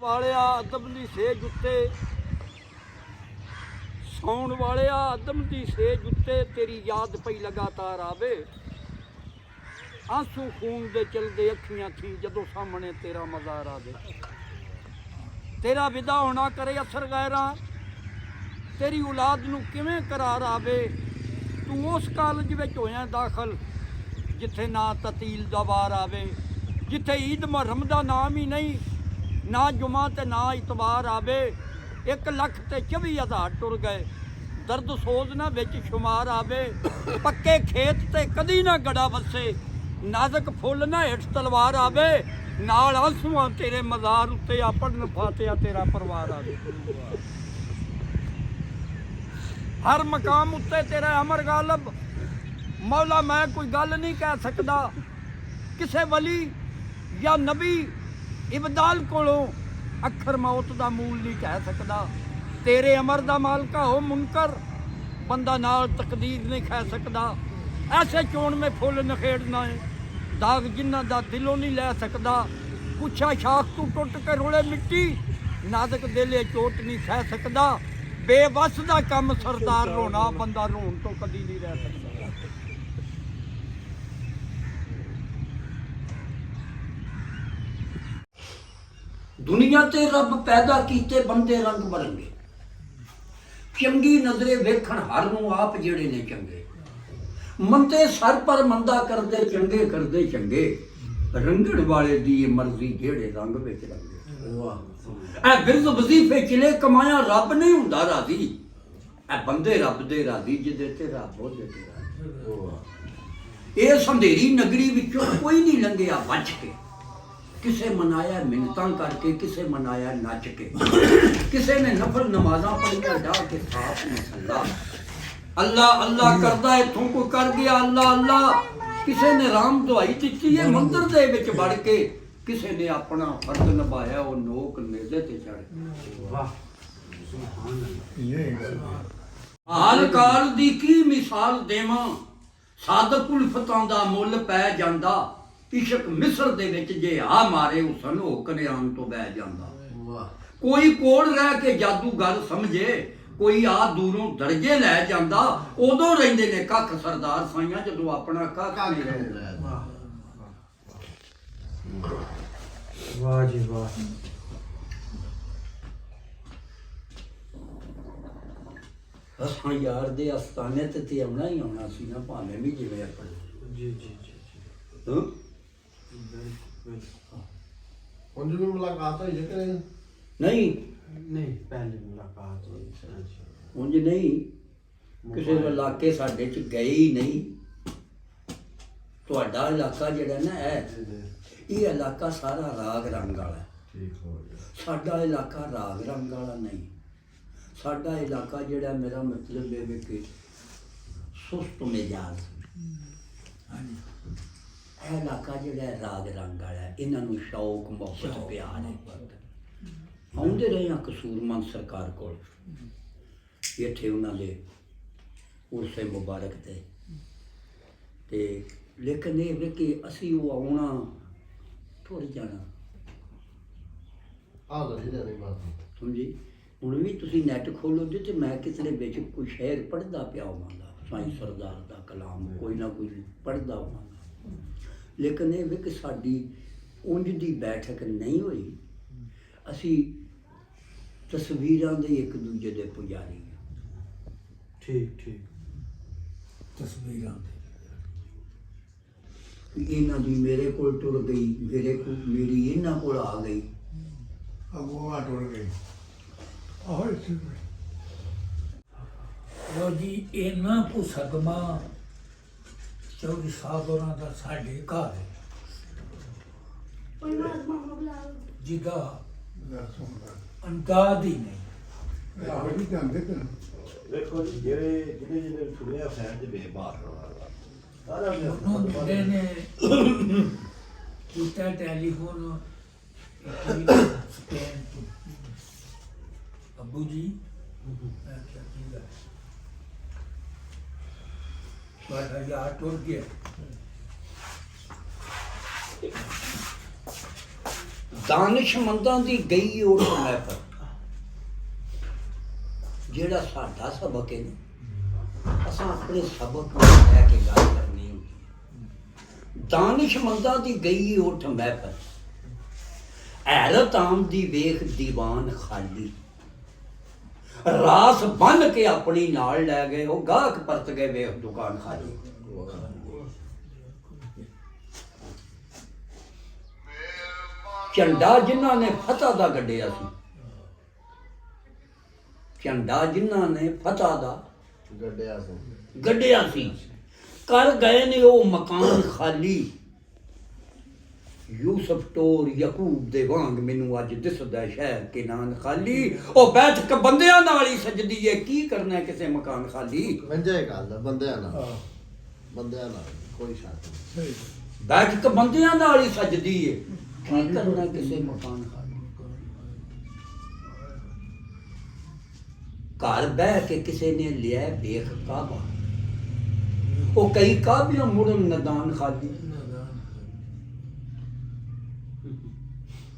ਵਾਲਿਆ ਅਦਮ ਦੀ ਸੇਜ ਉੱਤੇ, ਸੌਣ ਵਾਲਿਆ ਅਦਮ ਦੀ ਸੇਜ ਉੱਤੇ ਤੇਰੀ ਯਾਦ ਪਈ ਲਗਾਤਾਰ ਆਵੇ। ਆਂਸੂ ਖੂਨ ਦੇ ਚਲਦੇ ਅੱਖੀਆਂ ਥੀ ਜਦੋਂ ਸਾਹਮਣੇ ਤੇਰਾ ਮਜ਼ਾਰ ਆਵੇ। ਤੇਰਾ ਵਿਦਾ ਹੋਣਾ ਕਰੇ ਅਸਰ ਗੈਰਾਂ, ਤੇਰੀ ਔਲਾਦ ਨੂੰ ਕਿਵੇਂ ਕਰਾਰ ਆਵੇ। ਤੂੰ ਉਸ ਕਾਲਜ ਵਿੱਚ ਹੋਇਆ ਦਾਖਲ ਜਿੱਥੇ ਨਾ ਤਤੀਲ ਦਾ ਵਾਰ ਆਵੇ, ਜਿੱਥੇ ਈਦ ਮੁਹਰਮ ਦਾ ਨਾਮ ਹੀ ਨਹੀਂ, ਨਾ ਜੁਮਾ ਤੇ ਨਾ ਇਤਵਾਰ ਆਵੇ। 1,24,000 ਟੁਰ ਗਏ, ਦਰਦ ਸੋਜ਼ ਨਾ ਵਿੱਚ ਸ਼ੁਮਾਰ ਆਵੇ। ਪੱਕੇ ਖੇਤ ਤੇ ਕਦੀ ਨਾ ਗੜਾ ਵਸੇ, ਨਾਜ਼ਕ ਫੁੱਲ ਨਾ ਹੇਠ ਤਲਵਾਰ ਆਵੇ। ਨਾਲ ਆਂਸੂਆਂ ਤੇਰੇ ਮਜ਼ਾਰ ਉੱਤੇ ਆਪਣ ਫਾਤਿਹਾ ਤੇਰਾ ਪਰਿਵਾਰ ਆਵੇ। ਹਰ ਮਕਾਮ ਉੱਤੇ ਤੇਰਾ ਅਮਰ ਗਾਲਬ, ਮੌਲਾ ਮੈਂ ਕੋਈ ਗੱਲ ਨਹੀਂ ਕਹਿ ਸਕਦਾ। ਕਿਸੇ ਵਲੀ ਜਾਂ ਨਬੀ ਇਬਦਾਲ ਕੋਲੋਂ ਅੱਖਰ ਮੌਤ ਦਾ ਮੂਲ ਨਹੀਂ ਕਹਿ ਸਕਦਾ। ਤੇਰੇ ਅਮਰ ਦਾ ਮਾਲਕਾ ਹੋ ਮੁਨਕਰ, ਬੰਦਾ ਨਾਲ ਤਕਦੀਰ ਨਹੀਂ ਕਹਿ ਸਕਦਾ। ਐਸੇ ਚੋਣ ਮੈਂ ਫੁੱਲ ਨਖੇੜਨਾ ਹੈ, ਦਾਗ ਜਿਨ੍ਹਾਂ ਦਾ ਦਿਲੋਂ ਨਹੀਂ ਲੈ ਸਕਦਾ। ਪੁੱਛਾ ਸ਼ਾਖ ਤੂੰ ਟੁੱਟ ਕੇ ਰੋਲੇ ਮਿੱਟੀ, ਨਾਜ਼ਕ ਦਿਲੇ ਚੋਟ ਨਹੀਂ ਸਹਿ ਸਕਦਾ। ਬੇਵੱਸ ਦਾ ਕੰਮ ਸਰਦਾਰ ਰੋਣਾ, ਬੰਦਾ ਰੋਣ ਤੋਂ ਕਦੀ ਨਹੀਂ ਰਹਿ ਸਕਦਾ। ਦੁਨੀਆ ਤੇ ਰੱਬ ਪੈਦਾ ਕੀਤੇ ਬੰਦੇ ਰੰਗ ਬਰੰਗੇ, ਚੰਗੀ ਨਜ਼ਰੇ ਵੇਖਣ ਹਰ ਨੂੰ ਆਪ ਜਿਹੜੇ ਨੇ ਚੰਗੇ। ਮੰਦੇ ਸਰ ਪਰ ਮੰਦਾ ਕਰਦੇ, ਚੰਗੇ ਕਰਦੇ ਚੰਗੇ। ਰੰਗਣ ਵਾਲੇ ਦੀ ਮਰਜ਼ੀ ਜਿਹੜੇ ਰੰਗ ਵਿੱਚ ਰੰਗੇ। ਇਹ ਬਿਰਜ਼ ਵਜ਼ੀਫੇ ਚਲੇ ਕਮਾਇਆ ਰੱਬ ਨਹੀਂ ਹੁੰਦਾ ਰਾਜ਼ੀ। ਇਹ ਬੰਦੇ ਰੱਬ ਦੇ ਰਾਜ਼ੀ ਜਿਹਦੇ ਤੇ ਰੱਬ ਉਹਦੇ ਤੇ ਰਾਜ਼ੀ। ਇਸ ਅੰਧੇਰੀ ਨਗਰੀ ਵਿੱਚੋਂ ਕੋਈ ਨਹੀਂ ਲੰਘਿਆ ਬਚ ਕੇ। ਕਿਸੇ ਮਨਾਇਆ ਮਿੰਨਤਾਂ ਕਰਕੇ, ਕਿਸੇ ਮਨਾਇਆ ਨੱਚ ਕੇ। ਕਿਸੇ ਨੇ ਨਫਲ ਨਮਾਜ਼ਾਂ ਪੜ੍ਹੀਆਂ ਡਾਹ ਕੇ ਸਾਫ ਮਸੱਲਾ। ਅੱਲਾ ਅੱਲਾ ਕਰਦਾ ਇੱਥੋਂ ਕੋਈ ਕਰ ਗਿਆ ਅੱਲਾ ਅੱਲਾ। ਕਿਸੇ ਨੇ ਰਾਮ ਦੁਆਈ ਦਿੱਤੀ ਹੈ ਮੰਦਰ ਦੇ ਵਿੱਚ ਵੜ ਕੇ। ਕਿਸੇ ਨੇ ਆਪਣਾ ਫਰਜ਼ ਨਿਭਾਇਆ ਉਹ ਨੋਕ ਨੇਜ਼ੇ ਤੇ ਚੜ੍ਹ ਕੇ। ਵਾਹ ਹਾਲ ਕਾਲ ਦੀ ਕੀ ਮਿਸਾਲ ਦੇਵਾਂ, ਸਾਦਕ ਉਲਫਤਾਂ ਦਾ ਮੁੱਲ ਪੈ ਜਾਂਦਾ। ਇਸ਼ਕ ਮਿਸਰ ਦੇ ਵਿੱਚ ਜੇ ਆ ਮਾਰੇ ਹੁਸਨ ਹੋ ਕਨਿਆਨ ਤੋਂ ਬਹਿ ਜਾਂਦਾ। ਕੋਈ ਕੋਲ ਰਹਿ ਕੇ ਜਾਦੂਗਰ ਸਮਝੇ, ਕੋਈ ਆ ਦੂਰੋਂ ਦਰਜੇ ਲੈ ਜਾਂਦਾ। ਉਦੋਂ ਰਹਿੰਦੇ ਨੇ ਕੱਖ ਸਰਦਾਰ ਸਾਈਆਂ ਜਦੋਂ ਆਪਣਾ ਕੱਖ ਨਹੀਂ ਰਹਿੰਦਾ। ਵਾਹ ਜੀ ਵਾਹ। ਅਸਾਂ ਯਾਰ ਦੇ ਅਸਤਾਨੇ ਤੇ ਆਉਣਾ ਹੀ ਆਉਣਾ ਸੀ ਨਾ, ਭਾਵੇਂ ਵੀ ਜਿਵੇਂ ਆਪਣੇ। ਜੀ ਜੀ ਜੀ ਹਾਂ ਹੁਣ ਜਦੋਂ ਮੁਲਾਕਾਤ ਹੋਈ ਹੈ ਕਿ ਨਹੀਂ? ਨਹੀਂ ਪਹਿਲੀ ਮੁਲਾਕਾਤ ਹੋਈ ਸੀ। ਉਂਝ ਨਹੀਂ, ਕਿਸੇ ਇਲਾਕੇ ਸਾਡੇ ਚ ਗਏ ਹੀ ਨਹੀਂ। ਤੁਹਾਡਾ ਇਲਾਕਾ ਜਿਹੜਾ ਨਾ ਇਹ ਇਲਾਕਾ ਸਾਰਾ ਰਾਗ ਰੰਗ ਵਾਲਾ ਹੈ। ਠੀਕ ਹੋ ਗਿਆ। ਸਾਡਾ ਇਲਾਕਾ ਰਾਗ ਰੰਗ ਵਾਲਾ ਨਹੀਂ। ਸਾਡਾ ਇਲਾਕਾ ਜਿਹੜਾ, ਮੇਰਾ ਮਤਲਬ ਇਹ ਕਿ ਸੁਸਤ ਮਿਜਾਜ਼। ਹਾਂਜੀ, ਇਹ ਇਲਾਕਾ ਜਿਹੜਾ ਰਾਗ ਰੰਗ ਵਾਲਾ ਹੈ। ਇਹਨਾਂ ਨੂੰ ਸ਼ੌਕ ਮੁਹੱਬਤ ਪਿਆਰ ਹੈ। ਆਉਂਦੇ ਰਹੇ ਹਾਂ ਕਸੂਰਮੰਦ ਸਰਕਾਰ ਕੋਲ, ਇੱਥੇ ਉਹਨਾਂ ਦੇ ਉਰਸੇ ਮੁਬਾਰਕ ਤੇ ਲੇਕਿਨ ਇਹ ਵੀ ਕਿ ਅਸੀਂ ਉਹ ਆਉਣਾ ਟੁਰ ਜਾਣਾ। ਸਮਝੀ? ਹੁਣ ਵੀ ਤੁਸੀਂ ਨੈੱਟ ਖੋਲੋਗੇ ਤੇ ਮੈਂ ਕਿਸੇ ਦੇ ਵਿੱਚ ਕੋਈ ਸ਼ੇਰ ਪੜ੍ਹਦਾ ਪਿਆ ਹੋਵਾਂਗਾ, ਸਾਈਂ ਸਰਦਾਰ ਦਾ ਕਲਾਮ ਕੋਈ ਨਾ ਕੋਈ ਪੜ੍ਹਦਾ ਹੋਵਾਂਗਾ। ਲੇਕਿਨ ਇਹ ਵੀ ਕਿ ਸਾਡੀ ਉਂਝ ਦੀ ਬੈਠਕ ਨਹੀਂ ਹੋਈ। ਅਸੀਂ ਤਸਵੀਰਾਂ ਦੇ ਇੱਕ ਦੂਜੇ ਦੇ ਪੁਜਾਰੀ ਹਾਂ। ਠੀਕ ਠੀਕ। ਤਸਵੀਰਾਂ ਦੇ ਇਹਨਾਂ ਦੀ ਮੇਰੇ ਕੋਲ ਟੁਰ ਗਈ, ਮੇਰੀ ਇਹਨਾਂ ਕੋਲ ਆ ਗਈ। ਉਹ ਟੁਰ ਗਈ। ਲੋ ਜੀ, ਇਹਨਾਂ ਕੋ ਸਦਮਾ ਚੌਧਰੀ ਸਾਹਿਬ ਹੋਰਾਂ ਦਾ ਸਾਡੇ ਘਰ ਹੈ, ਜਿਹਦਾ ਅੰਦਾਜ਼ ਹੀ ਨਹੀਂ। ਦੇਖੋ ਜੀ, ਜਿਹੜੇ ਛੁੜਿਆ ਫੈਨ ਦੇ ਬੇਬਾਰ ਉਹਨੂੰ ਮੁੰਡੇ ਨੇ ਕੀਤਾ ਟੈਲੀਫੋਨ ਸਪੇਨ ਤੋਂ, ਅੱਬੂ ਜੀ ਮੈਂ ਕਿਹਾ ਕੀ ਗੱਲ, ਤੁਹਾਡਾ ਯਾਰ ਟੁਰ ਗਿਆ। ਦਾਨਿਸ਼ਮੰਦਾਂ ਦੀ ਗਈ ਉਹ ਮਹਿਫਲ, ਜਿਹੜਾ ਸਾਡਾ ਸਬਕ ਹੈ ਨਾ, ਅਸਾਂ ਆਪਣੇ ਸਬਕ ਨੂੰ ਲੈ ਕੇ ਗੱਲ ਕਰਨੀ ਹੁੰਦੀ। ਦਾਨਿਸ਼ਮੰਦਾਂ ਦੀ ਗਈ ਉਠ ਮਹਿਫਲ, ਹੈਰਤ ਆਮਦੀ ਵੇਖ ਦੀਵਾਨ ਖਾਲੀ, ਰਾਸ ਬੰਨ ਕੇ ਆਪਣੀ ਨਾਲ ਲੈ ਗਏ ਉਹ ਗਾਹਕ ਪਰਤ ਗਏ ਵੇਖ ਦੁਕਾਨ ਖਾਲੀ। ਝੰਡਾ ਜਿਨ੍ਹਾਂ ਨੇ ਫਤਹ ਦਾ ਗੱਡਿਆ ਸੀ, ਝੰਡਾ ਜਿਨ੍ਹਾਂ ਨੇ ਫਤਹ ਦਾ ਗੱਡਿਆ ਸੀ, ਕਰ ਗਏ ਨੇ ਉਹ ਮਕਾਨ ਖਾਲੀ। ਯੂਸਫ ਟੋਰ ਯਕੂਬ ਦੇ ਵਾਂਗ ਮੈਨੂੰ ਅੱਜ ਦਿਸਦਾ ਸ਼ਹਿਰ ਕਿਨਾਨ ਖਾਲੀ। ਉਹ ਬੈਠਕ ਬੰਦਿਆਂ ਨਾਲ ਹੀ ਸਜਦੀ ਏ, ਕੀ ਕਰਨਾ ਕਿਸੇ ਮਕਾਨ ਖਾਲੀ। ਮੰਜੇ ਗੱਲ ਬੰਦਿਆਂ ਨਾਲ, ਬੰਦਿਆਂ ਨਾਲ ਕੋਈ ਸ਼ੱਕ ਨਹੀਂ। ਬੈਠਕ ਬੰਦਿਆਂ ਨਾਲ ਹੀ ਸਜਦੀ ਏ, ਕੀ ਕਰਨਾ ਕਿਸੇ ਮਕਾਨ ਖਾਲੀ। ਘਰ ਬਹਿ ਕੇ ਕਿਸੇ ਨੇ ਲਿਆ ਵੇਖ ਕਾਬਾ, ਉਹ ਕਈ ਕਾਬਿਆਂ ਮੁੜਨ ਨਦਾਨ ਖਾਲੀ।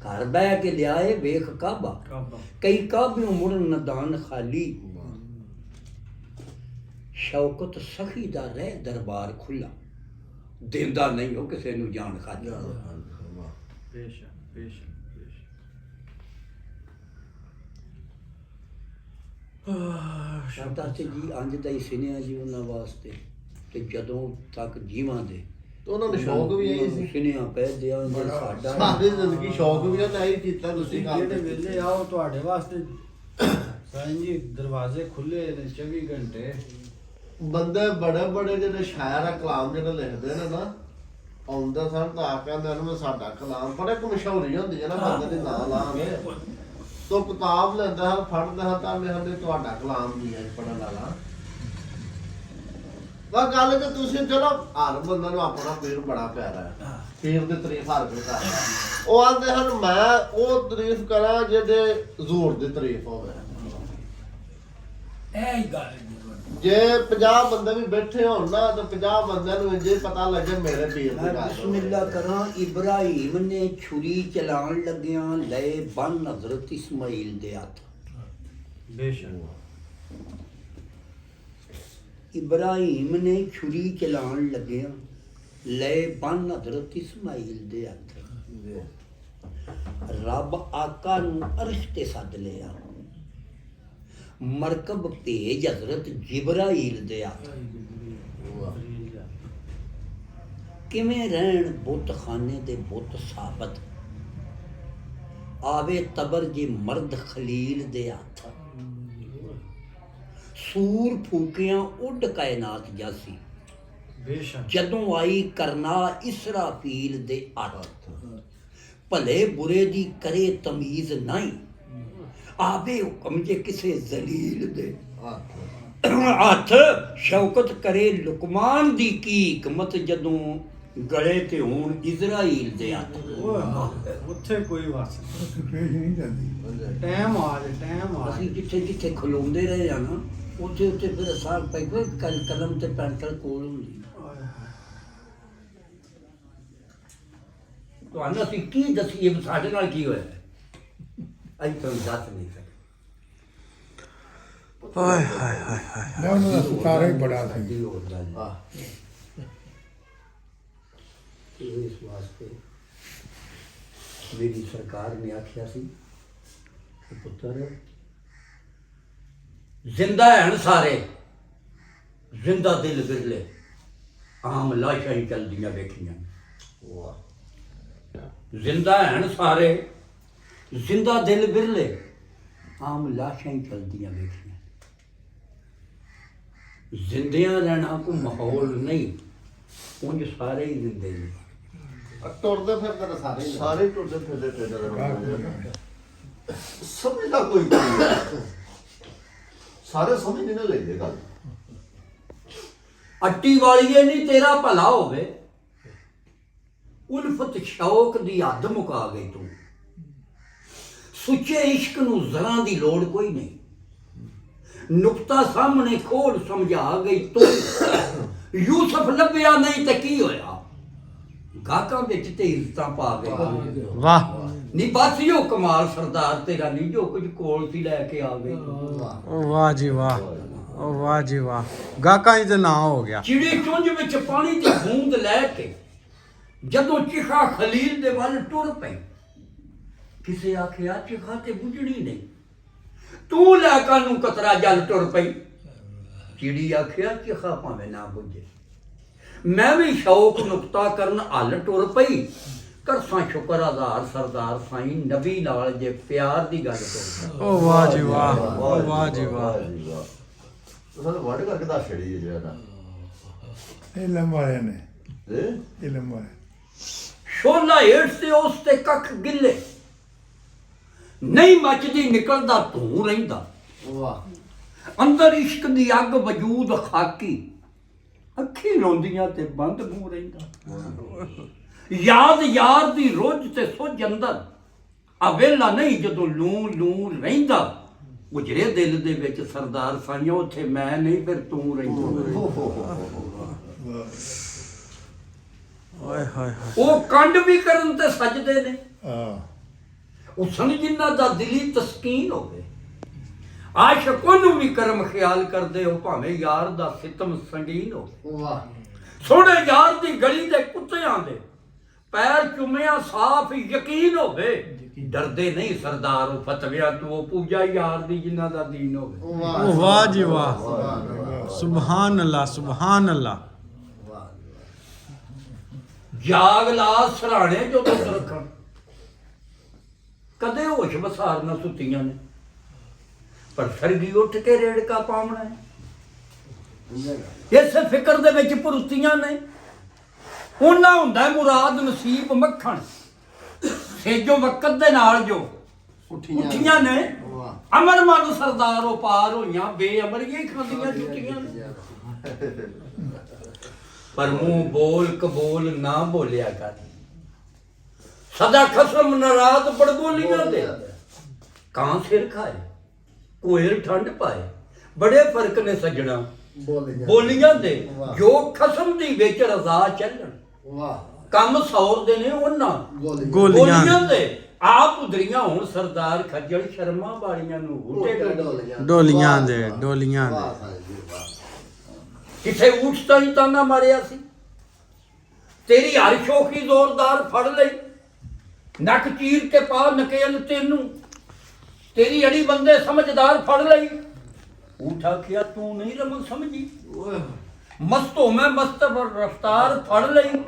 ਘਰ ਬਹਿ ਕੇ ਲਿਆਏ ਵੇਖ ਕਾਬਾ, ਕਈ ਕਾਬਿਆਂ ਮੁੜਨ ਨਦਾਨ ਖਾਲੀ। ਸ਼ੌਕਤ ਸਖੀ ਦਾ ਰਹਿ ਦਰਬਾਰ ਖੁੱਲਾ, ਦਿੰਦਾ ਨਹੀਂ ਉਹ ਕਿਸੇ ਨੂੰ ਜਾਣ ਖਾਲੀ। ਬੇਸ਼ੱਕ ਬੇਸ਼ੱਕ ਬੇਸ਼ੱਕ। ਸ਼ਬਦਾਂ ਤੇ ਜੀ ਅੰਜ ਦਾ ਹੀ ਸੁਨਿਆ ਜੀ ਉਹਨਾਂ ਵਾਸਤੇ, ਤੇ ਜਦੋਂ ਤੱਕ ਜੀਵਾਂ ਦੇ ਤੇ ਉਹਨਾਂ ਨੂੰ ਸ਼ੌਕ ਵੀ ਇਹੀ ਸੀ। ਸੁਨਿਆ ਪੈ ਦਿਆ ਸਾਡਾ ਸਾਡੀ ਜ਼ਿੰਦਗੀ ਸ਼ੌਕ ਵੀ ਤਾਂ ਇਹੀ ਕੀਤਾ ਤੁਸੀਂ ਜਿਹੜੇ ਕਰਦੇ। ਵੇਲੇ ਆਓ ਤੁਹਾਡੇ ਵਾਸਤੇ ਸਾਈਂ ਜੀ ਦਰਵਾਜ਼ੇ ਖੁੱਲੇ ਨੇ 24 ਘੰਟੇ। ਬੰਦੇ ਬੜੇ ਬੜੇ ਜਿਹੜੇ ਸ਼ਾਇਰ ਆ ਕਲਾਮ ਜਿਹੜੇ ਲਿਖਦੇ ਨੇ ਨਾ, ਆਉਂਦਾ ਸਨ ਤਾਂ ਆ ਕਹਿੰਦੇ ਨੇ ਸਾਡਾ ਕਲਾਮ ਬੜੇ ਇੱਕ ਮਸ਼ਹੂਰੀ ਹੁੰਦੀ ਹੈ ਨਾ ਬੰਦੇ ਦੇ ਨਾਂ ਲਾਉਂਦੇ। ਤੋ ਕਿਤਾਬ ਲੈਂਦਾ ਹਾਂ ਫੜਦਾ ਹਾਂ ਤਾਂ ਮੈਂ ਹੰਦੇ ਤੁਹਾਡਾ ਕਲਾਮ ਨਹੀਂ ਹੈ ਪੜਨ ਵਾਲਾ। ਵਾ ਗੱਲ ਤੇ ਤੁਸੀਂ ਚਲੋ ਹਰ ਬੰਦੇ ਨੂੰ ਆਪਣਾ ਪੀਰ ਬੜਾ ਪਿਆਰਾ ਹੈ, ਪੀਰ ਦੀ ਤਾਰੀਫ ਹਰ ਕੋਈ ਕਰਦਾ। ਉਹ ਆਂਦੇ ਹਨ ਮੈਂ ਉਹ ਤਾਰੀਫ ਕਰਾਂ ਜਿਹਦੇ ਜ਼ੋਰ ਦੀ ਤਾਰੀਫ ਹੋਵੇ। ਇਹ ਹੀ ਗੱਲ ਹੈ। ਜੇ 50 ਬੰਦੇ ਵੀ ਬੈਠੇ ਹੋਣ ਨਾ ਤਾਂ 50 ਬੰਦਿਆਂ ਨੂੰ ਇੰਜੇ ਪਤਾ ਲੱਗੇ ਮੇਰੇ ਪੀਰ ਦੀ ਮੈਂ ਗੱਲ। ਬਿਸਮਿਲ੍ਲਾ ਕਰਾਂ। ਇਬਰਾਹੀਮ ਨੇ ਛੁਰੀ ਚਲਾਉਣ ਲੱਗਿਆਂ ਲਏ ਬੰਨ ਹਜ਼ਰਤ ਇਸਮਾਈਲ ਦੇ ਹੱਥ। ਬੇਸ਼ੱਕ ਇਬਰਾਹੀਮ ਨੇ ਛੁਰੀ ਚਲਾਉਣ ਲੱਗਿਆਂ ਲਏ ਬੰਨ ਹਜ਼ਰਤ ਇਸਮਾਈਲ ਦੇ ਹੱਥ। ਰੱਬ ਆਕਾ ਨੂੰ ਅਰਸ਼ ਤੇ ਸੱਦ ਲਿਆ, ਮਰਕਬ ਭੇਜ ਹਜ਼ਰਤ ਜਿਬਰਾਈਲ ਦੇ ਹੱਥ। ਕਿਵੇਂ ਰਹਿਣ ਬੁੱਤਖਾਨੇ ਦੇ ਬੁੱਤ ਸਾਬਤ, ਆਵੇ ਤਬਰ ਜੇ ਮਰਦ ਖਲੀਲ ਦੇ ਹੱਥ। ਸੂਰ ਫੂਕਿਆਂ ਉੱਡ ਕਾਇਨਾਤ ਜਾਸੀ, ਬੇਸ਼ੱਕ ਜਦੋਂ ਆਈ ਕਰਨਾ ਇਸਰਾਫੀਲ ਦੇ ਹੱਥ। ਭਲੇ ਬੁਰੇ ਦੀ ਕਰੇ ਤਮੀਜ਼ ਨਹੀਂ, ਆਵੇ ਹੁਕਮ ਜੇ ਕਿਸੇ ਜ਼ਲੀਲ ਦੇ ਹੱਥ। ਸ਼ੌਕਤ ਕਰੇ ਲੁਕਮਾਨ ਦੀ ਕੀ ਹਕਮਤ, ਜਦੋਂ ਗਲੇ ਤੇ ਹੋਣ ਇਜ਼ਰਾਈਲ ਦੇ ਹੱਥ। ਉੱਥੇ ਕੋਈ ਵਾਸ ਟਾਈਮ ਆ ਜੇ ਟਾਈਮ ਆ ਅਸੀਂ ਜਿੱਥੇ ਜਿੱਥੇ ਖਲੋਂਦੇ ਰਹੇ ਆ ਨਾ, ਉੱਥੇ ਉੱਥੇ ਫਿਰ ਸਾਹ ਪੈ ਕਲਮ ਤੇ ਪੈਨਸਲ ਕੋਲ ਹੁੰਦੀ। ਤੁਹਾਨੂੰ ਅਸੀਂ ਕੀ ਦੱਸੀਏ ਵੀ ਸਾਡੇ ਨਾਲ ਕੀ ਹੋਇਆ, ਅਸੀਂ ਤੁਹਾਨੂੰ ਦੱਸ ਨਹੀਂ ਸਕਦੇ। ਹਾਏ ਹਾਏ ਹਾਏ ਹਾਏ। ਮੈਂ ਉਹਨਾਂ ਦਾ ਸਤਾਰਾ ਹੀ ਬੜਾ ਸੀ। ਸਾਡੀ ਹੋਰ ਗੱਲ ਹੈ। ਇਹ ਇਸ ਵਾਸਤੇ ਮੇਰੀ ਸਰਕਾਰ ਨੇ ਆਖਿਆ ਸੀ ਕਿ ਪੁੱਤਰ ਜ਼ਿੰਦਾ ਹਨ ਸਾਰੇ, ਜ਼ਿੰਦਾ ਦਿਲ ਬਿਰਲੇ, ਆਮ ਲਾਸ਼ਾਂ ਹੀ ਚਲਦੀਆਂ ਵੇਖੀਆਂ। ਜ਼ਿੰਦਾ ਹਨ ਸਾਰੇ, ਜ਼ਿੰਦਾ ਦਿਲ ਬਿਰਲੇ, ਆਮ ਲਾਸ਼ਾਂ ਹੀ ਚਲਦੀਆਂ ਵੇਖੀਆਂ। ਜ਼ਿੰਦਿਆਂ ਰਹਿਣਾ ਕੋਈ ਮਾਹੌਲ ਨਹੀਂ, ਉਂਝ ਸਾਰੇ ਹੀ ਜ਼ਿੰਦੇ ਨੇ। ਤੁਰਦੇ ਫਿਰਦੇ ਨੇ ਸਾਰੇ ਸਾਰੇ ਤੁਰਦੇ ਫਿਰਦੇ ਟ੍ਰੇਨਰ ਸਮਝਦਾ ਕੋਈ ਨਹੀਂ। ਸਾਰੇ ਸਮਝ ਨਹੀਂ ਲੈਂਦੇ ਗੱਲ। ਅੱਟੀ ਵਾਲੀਏ ਨਹੀਂ ਤੇਰਾ ਭਲਾ ਹੋਵੇ, ਉਲਫਤ ਸ਼ੌਕ ਦੀ ਹੱਦ ਮੁਕਾ ਗਈ ਤੂੰ। ਸੁੱਚੇ ਇਸ਼ਕ ਨੂੰ ਜ਼ਰਾਂ ਦੀ ਲੋੜ ਕੋਈ ਨਹੀਂ, ਨੁਕਤਾ ਸਾਹਮਣੇ ਖੋਲ ਸਮਝਾ ਗਈ ਤੂੰ। ਯੂਸਫ ਲੱਭਿਆ ਨਹੀਂ ਤੇ ਕੀ ਹੋਇਆ, ਗਾਹਕਾਂ ਵਿੱਚ ਤੇ ਇੱਜ਼ਤਾਂ ਪਾ ਗਈ। ਵਾਹ। ਨਹੀਂ ਬਸ ਇਹੋ ਕਮਾਲ ਸਰਦਾਰ ਤੇਰਾ ਨਹੀਂ ਜੋ ਕੁਝ ਕੋਲ ਸੀ ਲੈ ਕੇ ਆਵੇ। ਉਹ ਵਾਹ ਜੀ ਵਾਹ, ਉਹ ਵਾਹ ਜੀ ਵਾਹ, ਗਾਹਕਾਂ ਦੇ ਨਾਂ ਹੋ ਗਿਆ। ਚਿੜੀ ਚੁੰਝ ਵਿੱਚ ਪਾਣੀ ਦੀ ਬੂੰਦ ਲੈ ਕੇ ਜਦੋਂ ਚਿਖਾ ਖਲੀਲ ਦੇ ਵੱਲ ਟੁਰ ਪਈ, ਕਿਸੇ ਆਖਿਆ ਚਿਖਾ ਤੇ ਬੁਝਣੀ ਨਹੀਂ, ਤੂੰ ਲੈ ਕਾਨੂੰ ਕਤਰਾ ਜਲ ਟੁਰ ਪਈ। ਚਿੜੀ ਆਖਿਆ ਚਿਖਾ ਭਾਵੇਂ ਨਾ ਬੁਝੇ, ਮੈਂ ਵੀ ਸ਼ੌਕ ਨੁਕਤਾ ਕਰਨ ਹੱਲ ਟੁਰ ਪਈ। ਕਰਸਾਂ ਸ਼ੁਕਰ ਆਜ਼ਾਰ ਸਰਦਾਰ ਸਾਈਂ ਨਬੀ ਨਾਲ ਜੇ ਪਿਆਰ ਦੀ ਗੱਲ ਕਰਦਾ। ਉਹ ਵਾਹ ਜੀ ਵਾਹ, ਉਹ ਵਾਹ ਜੀ ਵਾਹ। ਸਾਨੂੰ ਵਰਡ ਕਰਕੇ ਦੱਸ ਛੜੀ ਹੈ ਜਿਹੜਾ ਇਲਮ ਵਾਲਿਆਂ ਨੇ ਇਹ ਇਲਮ ਵਾਲੇ ਸ਼ੋਲਾ ਹੇਠ ਤੇ ਉਸ ਤੇ ਕੱਖ ਗਿੱਲੇ, ਨਹੀਂ ਮੱਚਦੀ ਨਿਕਲਦਾ ਧੂੰ ਰਹਿੰਦਾ। ਵਾਹ ਅੰਦਰ ਇਸ਼ਕ ਦੀ ਅੱਗ ਵਜੂਦ ਖਾਕੀ, ਅੱਖੀ ਰੋਂਦੀਆਂ ਤੇ ਬੰਦ ਮੂੰਹ ਰਹਿੰਦਾ। ਯਾਦ ਯਾਰ ਦੀ ਰੁੱਝ ਤੇ ਸੁੱਝ ਅੰਦਰ, ਆ ਵੇਲਾ ਨਹੀਂ ਜਦੋਂ ਲੂੰ ਲੂੰ ਰਹਿੰਦਾ। ਗੁਜਰੇ ਦਿਲ ਦੇ ਵਿੱਚ ਸਰਦਾਰ ਸਾਈਆਂ, ਉੱਥੇ ਮੈਂ ਨਹੀਂ ਫਿਰ ਤੂੰ ਰਹਿੰਦਾ। ਓਏ ਹੋਏ ਹੋਏ। ਉਹ ਕੰਡ ਵੀ ਕਰਨ ਤੇ ਸਜਦੇ ਨੇ, ਆ ਉਹ ਸਨ ਜਿਨ੍ਹਾਂ ਦਾ ਦਿਲੀ ਤਸਕੀਨ ਹੋਵੇ। ਆਸ਼ਕ ਉਹਨੂੰ ਵੀ ਕਰਮ ਖਿਆਲ ਕਰਦੇ ਹੋ, ਭਾਵੇਂ ਯਾਰ ਦਾ ਸਿਤਮ ਸੰਗੀਨ ਹੋਵੇ। ਵਾਹ ਸੋਹਣੇ ਯਾਰ ਦੀ ਗਲੀ ਦੇ ਕੁੱਤਿਆਂ ਦੇ ਪੈਰ ਚੁੰਮਿਆ ਸਾਫ਼ ਯਕੀਨ ਹੋਵੇ। ਡਰਦੇ ਨਹੀਂ ਸਰਦਾਰ ਉਹ ਫਤਵਿਆ ਤੂੰ, ਉਹ ਪੂਜਾ ਯਾਰ ਦੀ ਜਿਨ੍ਹਾਂ ਦਾ ਦੀਨ ਹੋਵੇ। ਉਹ ਵਾਹ ਜੀ ਵਾਹ, ਸੁਭਾਨ ਅੱਲਾ, ਸੁਭਾਨ ਅੱਲਾ। ਜਾਗ ਲਾ ਸਰਾਣੇ ਜੋ ਦੁੱਧ ਰੱਖਣ, ਕਦੇ ਹੋਸ਼ ਵਸਾਰ ਨਾ ਸੁੱਤੀਆਂ ਨੇ, ਪਰ ਸਰਗੀ ਉੱਠ ਕੇ ਰੇੜਕਾ ਪਾਉਣਾ ਹੈ। ਇਸੇ ਫਿਕਰ ਦੇ ਵਿੱਚ ਭੁਰਤੀਆਂ ਨੇ, ਉਹਨਾਂ ਹੁੰਦਾ ਮੁਰਾਦ ਨਸੀਬ ਮੱਖਣ, ਸੇਜੋ ਵਕਤ ਦੇ ਨਾਲ ਜੋ ਉੱਠੀਆਂ ਨੇ। ਅਮਰ ਮਨ ਸਰਦਾਰੋ ਪਾਰ ਹੋਈਆਂ, ਬੇਅਮਰੀਆਂ ਖਾਂਦੀਆਂ ਛੁੱਟੀਆਂ ਨੇ। ਪਰ ਮੂੰਹ ਬੋਲ ਕਬੋਲ ਨਾ ਬੋਲਿਆ ਕਰ, ਸਦਾ ਖਸਮ ਨਰਾਦ ਬੜਬੋਲੀਆਂ ਦੇ। ਕਾਂ ਸਿਰ ਖਾਏ ਕੋਇਲ ਠੰਡ ਪਾਏ, ਬੜੇ ਫਰਕ ਨੇ ਸੱਜਣਾ ਬੋਲੀਆਂ ਦੇ। ਜੋ ਖਸਮ ਦੀ ਵਿੱਚ ਰਜ਼ਾ ਚੱਲਣ, ਕੰਮ ਸੌਰਦੇ ਨੇ ਉਹਨਾਂ ਗੋਲੀਆਂ ਦੇ। ਆਪ ਉਧਰੀਆਂ ਹੁਣ ਸਰਦਾਰ ਖੱਜਲ ਸ਼ਰਮਾ ਵਾਲੀਆਂ ਨੂੰ ਹੂਟੇ ਡੋਲੀਆਂ ਦੇ, ਡੋਲੀਆਂ ਦੇ। ਕਿਥੇ ਉੱਠਦਾ ਹੀ ਤਾਨਾ ਮਾਰਿਆ ਸੀ, ਤੇਰੀ ਹਰ ਸ਼ੋਖੀ ਜ਼ੋਰਦਾਰ ਫੜ ਲਈ। ਨੱਕ ਚੀਰ ਕੇ ਪਾ ਨਕੇਲ ਤੈਨੂੰ, ਤੇਰੀ ਅੜੀ ਬੰਦੇ ਸਮਝਦਾਰ ਫੜ ਲਈ। ਉਠਾ ਕਿਆ ਤੂੰ ਨਹੀਂ ਰਮਨ ਸਮਝੀ, ਮਸਤੋਂ ਮੈਂ ਮਸਤ ਰਫਤਾਰ ਫੜ ਲਈ।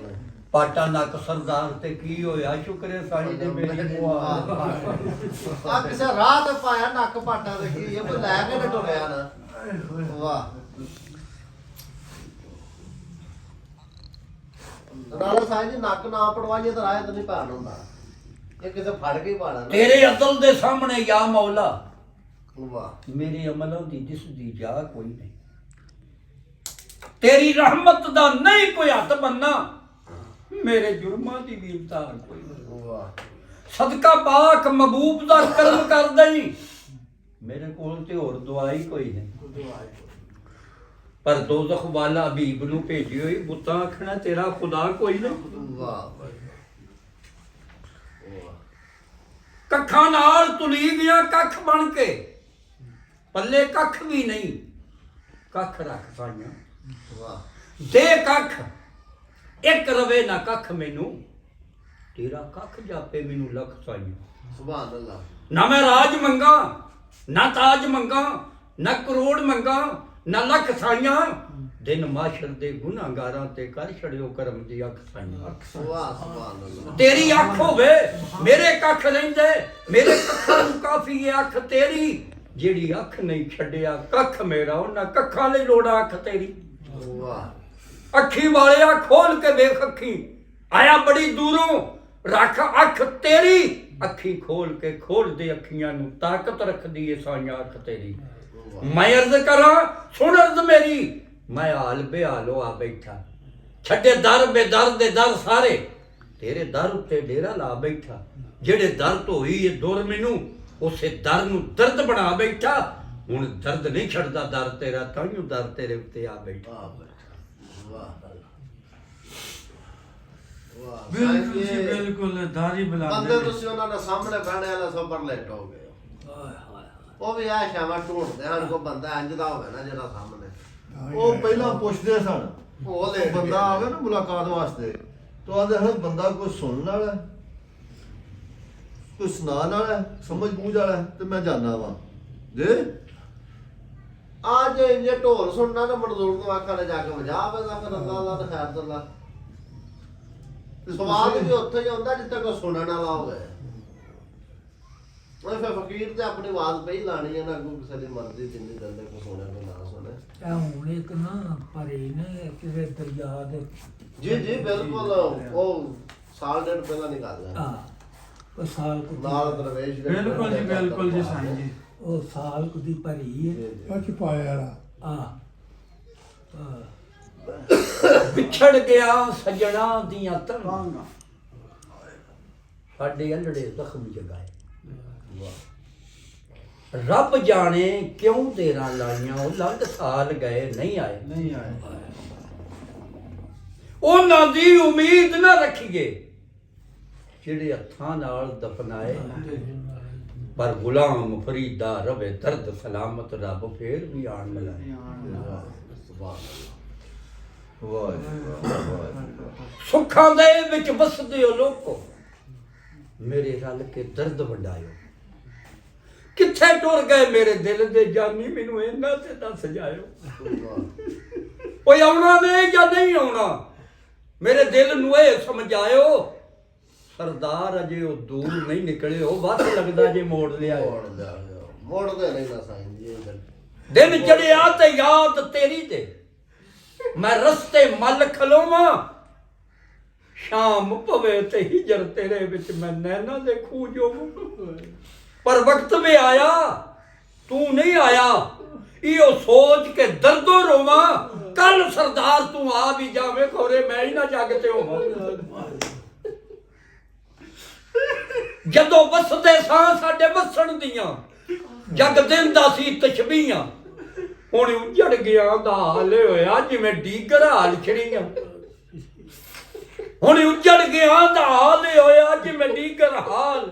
ਪਾਟਾ ਨੱਕ ਸਰਦਾਰ ਤੇ ਕੀ ਹੋਇਆ, ਸ਼ੁਕਰੇ ਸਾਈ ਦੇ ਮੇਰੀ ਮੁਆ। ਆ ਕਿਸੇ ਰਾਹ ਤੇ ਪਾਇਆ ਨੱਕ ਪਾਟਾ ਤੇ ਕੀ ਇਹ ਲੈ ਕੇ ਨਾ ਟੁਰਿਆ ਨਾ। ਵਾਹ ਨਾਲੇ ਸਾਈਂ ਜੀ ਨੱਕ ਨਾ ਪੜਵਾਈਏ ਤਾਂ ਰਾਹ ਤੇ ਨਹੀਂ ਪਾਣ ਹੁੰਦਾ, ਇਹ ਕਿਸੇ ਫੜ ਕੇ ਹੀ ਪਾਣਾ। ਤੇਰੇ ਅਦਲ ਦੇ ਸਾਹਮਣੇ ਯਾ ਮੌਲਾ, ਵਾਹ ਮੇਰੇ ਅਮਲਾਂ ਦੀ ਦਿਸਦੀ ਜਾ ਕੋਈ ਨਹੀਂ। ਤੇਰੀ ਰਹਿਮਤ ਦਾ ਨਹੀਂ ਕੋਈ ਹੱਥ ਬੰਨਾ, ਮੇਰੇ ਜੁਰਮਾਂ ਦੀ ਵੀ ਉਤਾਰ ਕੋਈ ਨਹੀਂ। ਵਾਹ ਸਦਕਾ ਪਾਕ ਮਹਿਬੂਬ ਦਾ ਕਰਮ ਕਰ ਦਈ, ਮੇਰੇ ਕੋਲ ਤੇ ਹੋਰ ਦੁਆਈ ਕੋਈ ਨਹੀਂ। ਪਰ ਦੋਜ਼ਖ ਵਾਲਾ ਹਬੀਬ ਨੂੰ ਭੇਜੀ ਹੋਈ, ਬੁੱਤਾਂ ਆਖਣਾ ਤੇਰਾ ਖੁਦਾ ਕੋਈ ਨਹੀਂ। ਵਾਹ ਕੱਖਾਂ ਨਾਲ ਤੁਲੀ ਗਿਆ ਕੱਖ ਬਣ ਕੇ, ਪੱਲੇ ਕੱਖ ਵੀ ਨਹੀਂ। ਕੱਖ ਰੱਖ ਸਾਈਆਂ ਵਾਹ ਦੇ ਕੱਖ, ਇੱਕ ਰਵੇ ਨਾ ਕੱਖ ਮੈਨੂੰ, ਤੇਰਾ ਕੱਖ ਜਾਪੇ ਮੈਨੂੰ ਲੱਖ ਸਾਈਆਂ। ਸੁਭਾਨ ਅੱਲਾਹ। ਨਾ ਮੈਂ ਰਾਜ ਮੰਗਾ, ਨਾ ਤਾਜ ਮੰਗਾ, ਨਾ ਕਰੋੜ ਮੰਗਾ, ਨਾ ਲੱਖ ਸਾਈਆਂ। ਦਿਨ ਮਾਸ਼ਰ ਦੇ ਗੁਨਾਹਗਾਰਾਂ ਤੇ ਕਰ ਛੜਿਓ ਕਰਮ ਦੀ ਅੱਖ ਸਾਈਆਂ। ਵਾਹ ਸੁਭਾਨ ਅੱਲਾਹ। ਤੇਰੀ ਅੱਖ ਹੋਵੇ ਮੇਰੇ ਕੱਖ ਲੈਂਦੇ, ਮੇਰੇ ਕੱਖਾਂ ਨੂੰ ਕਾਫੀ ਹੈ ਅੱਖ ਤੇਰੀ। ਜਿਹੜੀ ਅੱਖ ਨਹੀਂ ਛੱਡਿਆ ਕੱਖ ਮੇਰਾ, ਉਹਨਾਂ ਕੱਖਾਂ ਲਈ ਲੋੜਾ ਅੱਖ ਤੇਰੀ। ਵਾਹ ਅੱਖੀ ਵਾਲਿਆ ਖੋਲ ਕੇ ਵੇਖ ਅੱਖੀ, ਆਇਆ ਬੜੀ ਦੂਰੋਂ ਰੱਖ ਅੱਖ ਤੇਰੀ। ਅੱਖੀ ਖੋਲ ਕੇ ਖੋਲਦੇ ਅੱਖੀਆਂ ਨੂੰ, ਤਾਕਤ ਰੱਖਦੀ ਏ ਸਾਈਆਂ ਅੱਖ ਤੇਰੀ। ਮੈਂ ਅਰਜ਼ ਕਰਾਂ ਸੁਣ ਅਰਜ਼ ਮੇਰੀ, ਮੈਂ ਹਾਲ ਬੇਹਾਲ ਹੋਆ ਬੈਠਾ, ਛੱਡੇ ਦਰ ਬੇਦਰ ਦੇ ਦਰ ਸਾਰੇ, ਤੇਰੇ ਦਰ ਉੱਤੇ ਡੇਰਾ ਲਾ ਬੈਠਾ। ਜਿਹੜੇ ਦਰ ਤੋਂ ਹੋਈ ਇਹ ਦੁਰ ਮੈਨੂੰ, ਉਸੇ ਦਰ ਨੂੰ ਦਰਦ ਬਣਾ ਬੈਠਾ। ਹੁਣ ਦਰਦ ਨਹੀਂ ਛੱਡਦਾ ਦਰ ਤੇਰਾ, ਤਾਂਹੀਓ ਦਰ ਤੇਰੇ ਉੱਤੇ ਆ ਬੈਠਾ। ਵਾਹ ਬਿਲਕੁਲ ਜੀ ਸਾਈਂ ਜੀ, ਬਿਲਕੁਲ ਦਾਰੀ ਬੰਦੇ ਬੁਲਾਉਂਦੇ ਤੁਸੀਂ ਉਹਨਾਂ ਦੇ ਸਾਹਮਣੇ ਬਹਿਣੇ ਵਾਲਾ ਸਬਰ ਲੈਟ ਹੋ ਗਏ ਹਾਏ ਹਾਏ ਉਹ ਵੀ ਆ ਸ਼ਾਵਾ ਢੂੰਡਦੇ ਹਨ ਕੋਈ ਬੰਦਾ ਇੰਜ ਦਾ ਹੋਵੇ ਨਾ ਜਿਹੜਾ ਸਾਹਮਣੇ ਉਹ ਪਹਿਲਾਂ ਪੁੱਛਦੇ ਸਨ ਉਹ ਲੈ ਬੰਦਾ ਆਵੇ ਨਾ ਮੁਲਾਕਾਤ ਵਾਸਤੇ तो आदे हर बंदा कोई सुनने वाला है कोई सुनाने वाला है समझ बूझ वाला है तो मैं जाना वा जे आज ये ढोल सुनना ना मंजूर तो आखा ने जाके वजा पैदा फिर अल्लाह दा खैर अल्लाह सवाल भी उत्थे ही होंदा जिथे कोई सुनने वाला होवे ਉਹ ਫਿਰ ਫਕੀਰ ਤੇ ਆਪਣੀ ਆਵਾਜ਼ ਪਈ ਲਾਣੀ ਹੈ ਨਾ ਅੱਗੋਂ ਕਿਸੇ ਦੀ ਮਰਜ਼ੀ ਜਿੰਨੀ ਦਿੰਦੇ ਕੋ ਸੁਣੇ ਕੋ ਨਾ ਸੁਣੇ ਇਹ ਹੁਣ ਇੱਕ ਨਾ ਪਰੇ ਨੇ ਕਿਸੇ ਦਰਿਆ ਦੇ ਜੀ ਜੀ ਬਿਲਕੁਲ ਉਹ ਸਾਲ ਡੇਢ ਪਹਿਲਾਂ ਨਿਕਾਲ ਲਿਆ ਹਾਂ ਉਹ ਸਾਲ ਕੁ ਨਾਲ ਦਰਵੇਸ਼ ਦੇ ਬਿਲਕੁਲ ਜੀ ਬਿਲਕੁਲ ਜੀ ਸਾਈਂ ਜੀ ਉਹ ਸਾਲ ਕੁ ਦੀ ਭਰੀ ਹੈ सच पाया वाला ਆ ਵਿਛੜ ਗਿਆ ਸੱਜਣਾ ਦੀਆਂ ਧਰਾਂ ਸਾਡੇ ਅਲੜੇ ਜ਼ਖਮ ਜਗਾਏ ਰੱਬ ਜਾਣੇ ਕਿਉਂ ਦੇਰਾਂ ਲਾਈਆਂ ਉਹ ਲੰਘ ਸਾਲ ਗਏ ਨਹੀਂ ਆਏ ਨਹੀਂ ਆਏ ਉਹਨਾਂ ਦੀ ਉਮੀਦ ਨਾ ਰੱਖੀਏ ਜਿਹੜੇ ਹੱਥਾਂ ਨਾਲ ਦਫਨਾਏ ਪਰ ਗੁਲਾਮ ਫਰੀਦਾ ਰਵੇ ਦਰਦ ਸਲਾਮਤ ਰੱਬ ਫੇਰ ਵੀ ਆਣ ਮਿਲਾਏ ਸੁੱਖਾਂ ਦੇ ਵਿੱਚ ਵਸਦੇ ਹੋ ਲੋਕੋ ਮੇਰੇ ਰਲ ਕੇ ਦਰਦ ਵੰਡਾਇਓ ਕਿੱਥੇ ਟੁਰ ਗਏ ਮੇਰੇ ਦਿਲ ਦੇ ਜਾਨੀ ਮੈਨੂੰ ਇਹਨਾਂ ਤੇ ਦੱਸ ਜਾਇਓ ਓਏ ਆਉਣਾ ਨੇ ਜਾਂ ਨਹੀਂ ਆਉਣਾ ਮੇਰੇ ਦਿਲ ਨੂੰ ਇਹ ਸਮਝਾਇਓ ਸਰਦਾਰ ਅਜੇ ਉਹ ਦੂਰ ਨਹੀਂ ਨਿਕਲੇ ਉਹ ਵੱਧ ਲੱਗਦਾ ਜੇ ਮੋੜ ਲਿਆ ਮੋੜਦੇ ਨਹੀਂ ਨਾ ਸਾਈਂ ਜੀ ਦਿਨ ਚੜਿਆ ਤੇ ਯਾਦ ਤੇਰੀ ਤੇ ਮੈਂ ਰਸਤੇ ਮੱਲ ਖਲੋਵਾਂ ਸ਼ਾਮ ਪਵੇ ਤੇ ਹਿਜਰ ਤੇਰੇ ਵਿੱਚ ਮੈਂ ਨੈਣਾ ਦੇ ਖੂਹ ਜੋਵਾਂ ਪਰ ਵਕਤ ਵੀ ਆਇਆ ਤੂੰ ਨਹੀਂ ਆਇਆ ਇਹੋ ਸੋਚ ਕੇ ਦਰਦੋਂ ਰੋਵਾਂ ਕੱਲ ਸਰਦਾਰ ਤੂੰ ਆ ਵੀ ਜਾਵੇਂ ਖੋਰੇ ਮੈਂ ਹੀ ਨਾ ਜੱਗ ਤੇ ਹੋਵਾਂ ਜਦੋਂ ਵਸਦੇ ਸਾਂ ਸਾਡੇ ਵਸਣ ਦੀਆਂ ਜੱਗ ਦਿੰਦਾ ਸੀ ਤਸ਼ਬੀਹਾਂ ਹੁਣ ਉੱਜੜ ਗਿਆ ਦਾ ਹਾਲ ਹੋਇਆ ਜਿਵੇਂ ਡੀਗਰ ਹਾਲ ਛੜੀਆਂ ਹੁਣ ਉੱਜੜ ਗਿਆ ਦਾ ਹਾਲ ਹੋਇਆ ਜਿਵੇਂ ਡੀਗਰ ਹਾਲ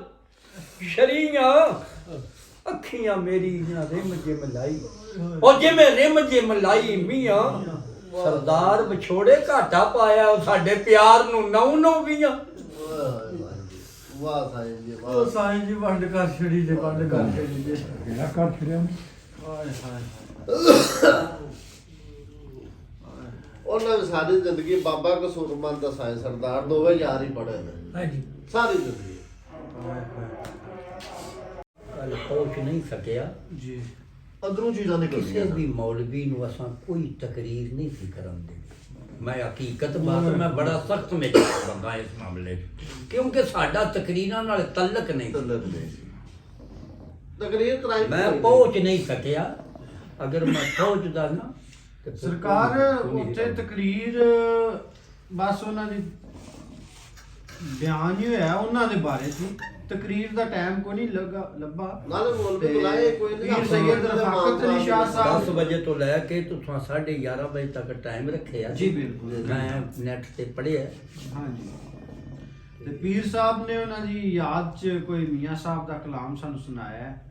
ਸ਼ਰੀਆਂ ਅੱਖੀਆਂ ਮੇਰੀਆਂ ਰਿਮ ਜੇ ਮਲਾਈ ਉਹ ਜਿਵੇਂ ਰਿਮ ਜੇ ਮਲਾਈ ਮੀਆਂ ਸਰਦਾਰ ਵਿਛੋੜੇ ਘਾਟਾ ਪਾਇਆ ਉਹ ਸਾਡੇ ਪਿਆਰ ਨੂੰ ਨੌ ਵੀਆਂ ਵਾਹ ਸਾਈਂ ਜੀ ਉਹ ਵਾਹ ਸਾਈਂ ਜੀ ਵੰਡ ਕਰ ਛੜੀ ਜੇ ਵੰਡ ਕਰ ਛੜੀ ਜੇ क्या कर फिर ਹਾਏ ਹਾਏ ਉਹਨਾਂ ਨੇ ਸਾਰੀ ਜ਼ਿੰਦਗੀ ਬਾਬਾ ਕਸੂਰਮੰਦ ਦਾ ਸਾਈਂ ਸਰਦਾਰ ਦੋਵੇਂ ਯਾਰ ਹੀ ਪੜੇ ਨੇ ਹਾਂਜੀ ਸਾਰੀ ਜ਼ਿੰਦਗੀ ਕੱਲ ਪਹੁੰਚ ਨਹੀਂ ਸਕਿਆ ਜੀ अंदरों चीज़ा निकल ਕਿਸੇ ਵੀ ਮੌਲਵੀ ਨੂੰ ਅਸਾਂ ਕੋਈ ਤਕਰੀਰ ਨਹੀਂ ਸੀ ਕਰਨ ਦੇ ਮੈਂ ਹਕੀਕਤ ਬਾਤ ਮੈਂ ਬੜਾ ਸਖਤ ਮਿਜਾਜ਼ ਬੰਦਾ ਇਸ ਮਾਮਲੇ 'ਚ ਕਿਉਂਕਿ ਸਾਡਾ ਤਕਰੀਰਾਂ ਨਾਲ ਤਲਕ ਨਹੀਂ ਤਕਰੀਰ ਕਰਾਈ ਮੈਂ ਪਹੁੰਚ ਨਹੀਂ ਸਕਿਆ ਅਗਰ ਮੈਂ ਪਹੁੰਚਦਾ ਨਾ ਤੇ ਫਿਰ ਸਰਕਾਰ ਕੋਈ ਉੱਥੇ ਨਹੀਂ ਤਕਰੀਰ ਬਸ ਉਹਨਾਂ ਦੀ ਬਿਆਨ ਹੀ ਹੋਇਆ ਉਹਨਾਂ ਦੇ ਬਾਰੇ ਸੀ ਤਕਰੀਰ ਦਾ ਟਾਈਮ ਕੋਈ ਨਹੀਂ ਲੱਭਾ ਨਾਲੇ ਮੌਲਵੀ ਬੁਲਾਏ ਕੋਈ ਨਹੀਂ ਪੀਰ ਸੈਯਦ ਰਫਾਕਤ ਅਲੀ ਸ਼ਾਹ 10 ਸਾਹਿਬ ਵਜੇ ਤੋਂ ਲੈ ਕੇ ਤੁਸਾਂ 11:30 ਵਜੇ ਤੱਕ ਟਾਈਮ ਰੱਖਿਆ ਜੀ ਬਿਲਕੁਲ ਮੈਂ ਨੈਟ ਤੇ ਪੜ੍ਹਿਆ ਹਾਂਜੀ ਤੇ ਪੀਰ ਸਾਹਿਬ ਨੇ ਉਹਨਾਂ ਦੀ ਯਾਦ 'ਚ ਕੋਈ ਮੀਆਂ ਸਾਹਿਬ ਦਾ ਕਲਾਮ ਸਾਨੂੰ ਸੁਣਾਇਆ ਹੈ।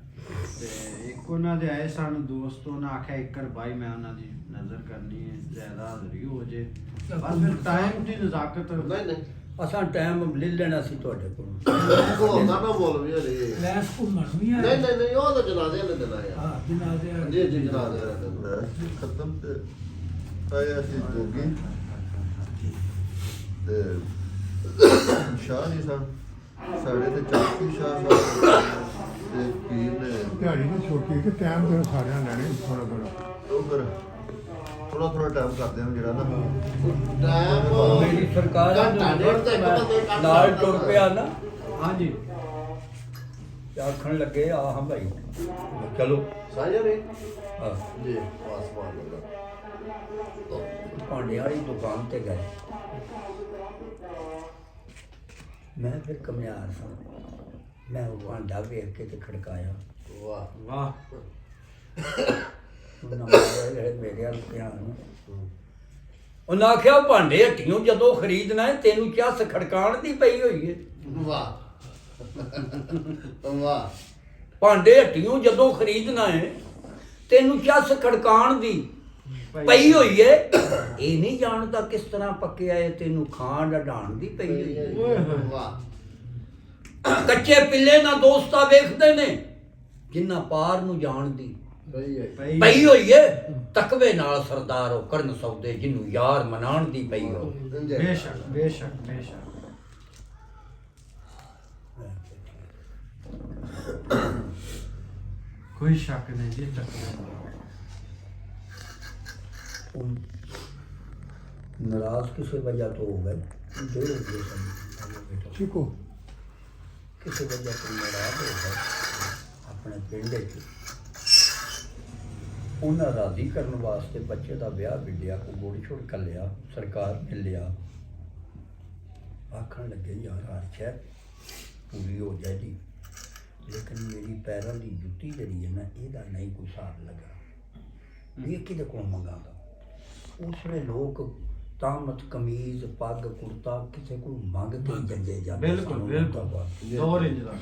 ਤੇ ਇੱਕ ਉਹਨਾਂ ਦੇ ਆਏ ਸਾਨੂੰ ਦੋਸਤ ਉਹਨਾਂ ਆਖਿਆ ਇੱਕਰ ਭਾਈ ਮੈਂ ਉਹਨਾਂ ਦੀ ਨਜ਼ਰ ਕਰਨੀ ਹੈ ਜ਼ਿਆਦਾ ਹਾਜ਼ਰੀ ਹੋ ਜੇ ਬਸ ਫਿਰ ਟਾਈਮ ਦੀ ਨਜ਼ਾਕਤ ਨਹੀਂ ਨਹੀਂ ਅਸਾਂ ਟਾਈਮ ਲੈ ਲੈਣਾ ਸੀ ਤੁਹਾਡੇ ਕੋਲ ਉਹ ਹੁੰਦਾ ਨਾ ਮੌਲਵੀ ਹਲੇ ਲੈਸ ਘੁੰਮਣ ਵੀ ਆ ਨਹੀਂ ਨਹੀਂ ਨਹੀਂ ਉਹ ਤਾਂ ਜਨਾਜ਼ੇ ਨੇ ਦੇਣਾ ਯਾਰ ਹਾਂ ਬਿਨਾਂ ਦੇ ਜੀ ਜੀ ਜਨਾਜ਼ੇ ਨੇ ਦੇਣਾ खत्म ते आया सी जोगी ते शाह नहीं सन साढ़े ते चाकी शाह ते पीर ने दिहाड़ी ने छोटी कि टाइम ते सारे लेने थोड़ा थोड़ा तो फिर थोड़ा थोड़ा टाइम करते हैं जेड़ा ना ਟਾਈਮ ਮੇਰੀ ਸਰਕਾਰ ਘੰਟਾ ਡੇਢ ਤਾਂ ਇੱਕ ਬੰਦੇ ਕੱਢ ਨਾਲ ਸਕਦਾ ਟੁਰ ਪਿਆ ਨਾ ਹਾਂਜੀ ਤੇ ਆਖਣ ਲੱਗੇ ਆ ਹਾਂ ਭਾਈ ਚਲੋ ਸਾਜੇ ਨੇ ਆਹ, ਜੀ ਆਸਮਾਨ ਦਾ ਭਾਂਡਿਆਂ ਵਾਲੀ ਦੁਕਾਨ ਤੇ ਗਏ ਮੈਂ ਫਿਰ ਕਮਿਆਰ ਸਾਂ ਮੈਂ ਉਹ ਭਾਂਡਾ ਵੇਖ ਕੇ ਤੇ ਖੜਕਾਇਆ ਵਾਹ ਵਾਹ ਉਹਨਾਂ ਮਾਰੇ ਜਿਹੜੇ ਮੇਰੇ ਵੱਲ ਧਿਆਨ ਉਹਨਾਂ ਆਖਿਆ ਭਾਂਡੇ ਹੱਟੀਆਂ ਜਦੋਂ ਖਰੀਦਣਾ ਹੈ ਤੈਨੂੰ ਚੱਸ ਖੜਕਾਣ ਦੀ ਪਈ ਹੋਈ ਹੈ। ਵਾਹ ਵਾਹ ਭਾਂਡੇ ਹੱਟੀਆਂ ਜਦੋਂ ਖਰੀਦਣਾ ਹੈ ਤੈਨੂੰ ਚੱਸ ਖੜਕਾਣ ਦੀ ਪਈ ਹੋਈ ਹੈ। ਇਹ ਨਹੀਂ ਜਾਣਦਾ ਕਿਸ ਤਰ੍ਹਾਂ ਪੱਕਿਆ ਹੈ, ਤੈਨੂੰ ਖਾਣ ਢਾਣ ਦੀ ਪਈ ਹੋਈ ਹੈ। ਵਾਹ ਕੱਚੇ ਪਿੱਲੇ ਨਾ ਦੋਸਤਾ ਵੇਖਦੇ ਨੇ ਜਿੰਨਾ ਪਾਰ ਨੂੰ ਜਾਣ ਦੀ ਸਹੀ ਹੈ ਪਈ ਹੋਈ ਹੈ। ਤਕਵੇ ਨਾਲ ਸਰਦਾਰ ਉਹ ਕਰਨ ਸੌਦੇ ਜਿਹਨੂੰ ਯਾਰ ਮਨਾਉਣ ਦੀ ਪਈ ਹੋ। ਬੇਸ਼ੱਕ ਬੇਸ਼ੱਕ ਬੇਸ਼ੱਕ। ਕੋਈ ਸ਼ੱਕ ਨਹੀਂ ਜੀ ਤੱਕ ਨਾਰਾਜ਼ ਕਿਸੇ ਵਜ੍ਹਾ ਤੋਂ ਹੋ ਗਏ ਦੇ ਹੋ ਗਏ ਸਾਨੂੰ ਚੀਕੋ ਕਿਸੇ ਵਜ੍ਹਾ ਤੋਂ ਨਾਰਾਜ਼ ਹੋ ਗਏ ਆਪਣੇ ਪਿੰਡ ਵਿੱਚ। ਉਹਨਾਂ ਰਾਜ਼ੀ ਕਰਨ ਵਾਸਤੇ ਬੱਚੇ ਦਾ ਵਿਆਹ ਵਿੱਢਿਆ, ਕੋ ਗੋੜੀ ਛੋੜ ਕੱਲਿਆ, ਸਰਕਾਰ ਨੇ ਲਿਆ। ਆਖਣ ਲੱਗੇ ਯਾਰ ਹਰ ਸ਼ਹਿਰ ਪੂਰੀ ਹੋ ਜਾਏਗੀ, ਲੇਕਿਨ ਮੇਰੀ ਪੈਰਾਂ ਦੀ ਜੁੱਤੀ ਜਿਹੜੀ ਹੈ ਨਾ ਇਹਦਾ ਨਹੀਂ ਕੋਈ ਹਿਸਾਬ ਲੱਗਾ। ਇਹ ਕਿਹਦੇ ਕੋਲ ਮੰਗਾਂਗਾ? ਉਸ ਵੇਲੇ ਲੋਕ ਤਾਮਤ ਕਮੀਜ਼ ਪੱਗ ਕੁੜਤਾ ਕਿਸੇ ਕੋਲ ਮੰਗ ਕੇ ਜੰਜੇ ਜਾਂਦੇ। ਬਿਲਕੁਲ ਬਿਲਕੁਲ ਦੌਰ ਇੰਜ ਦਾ।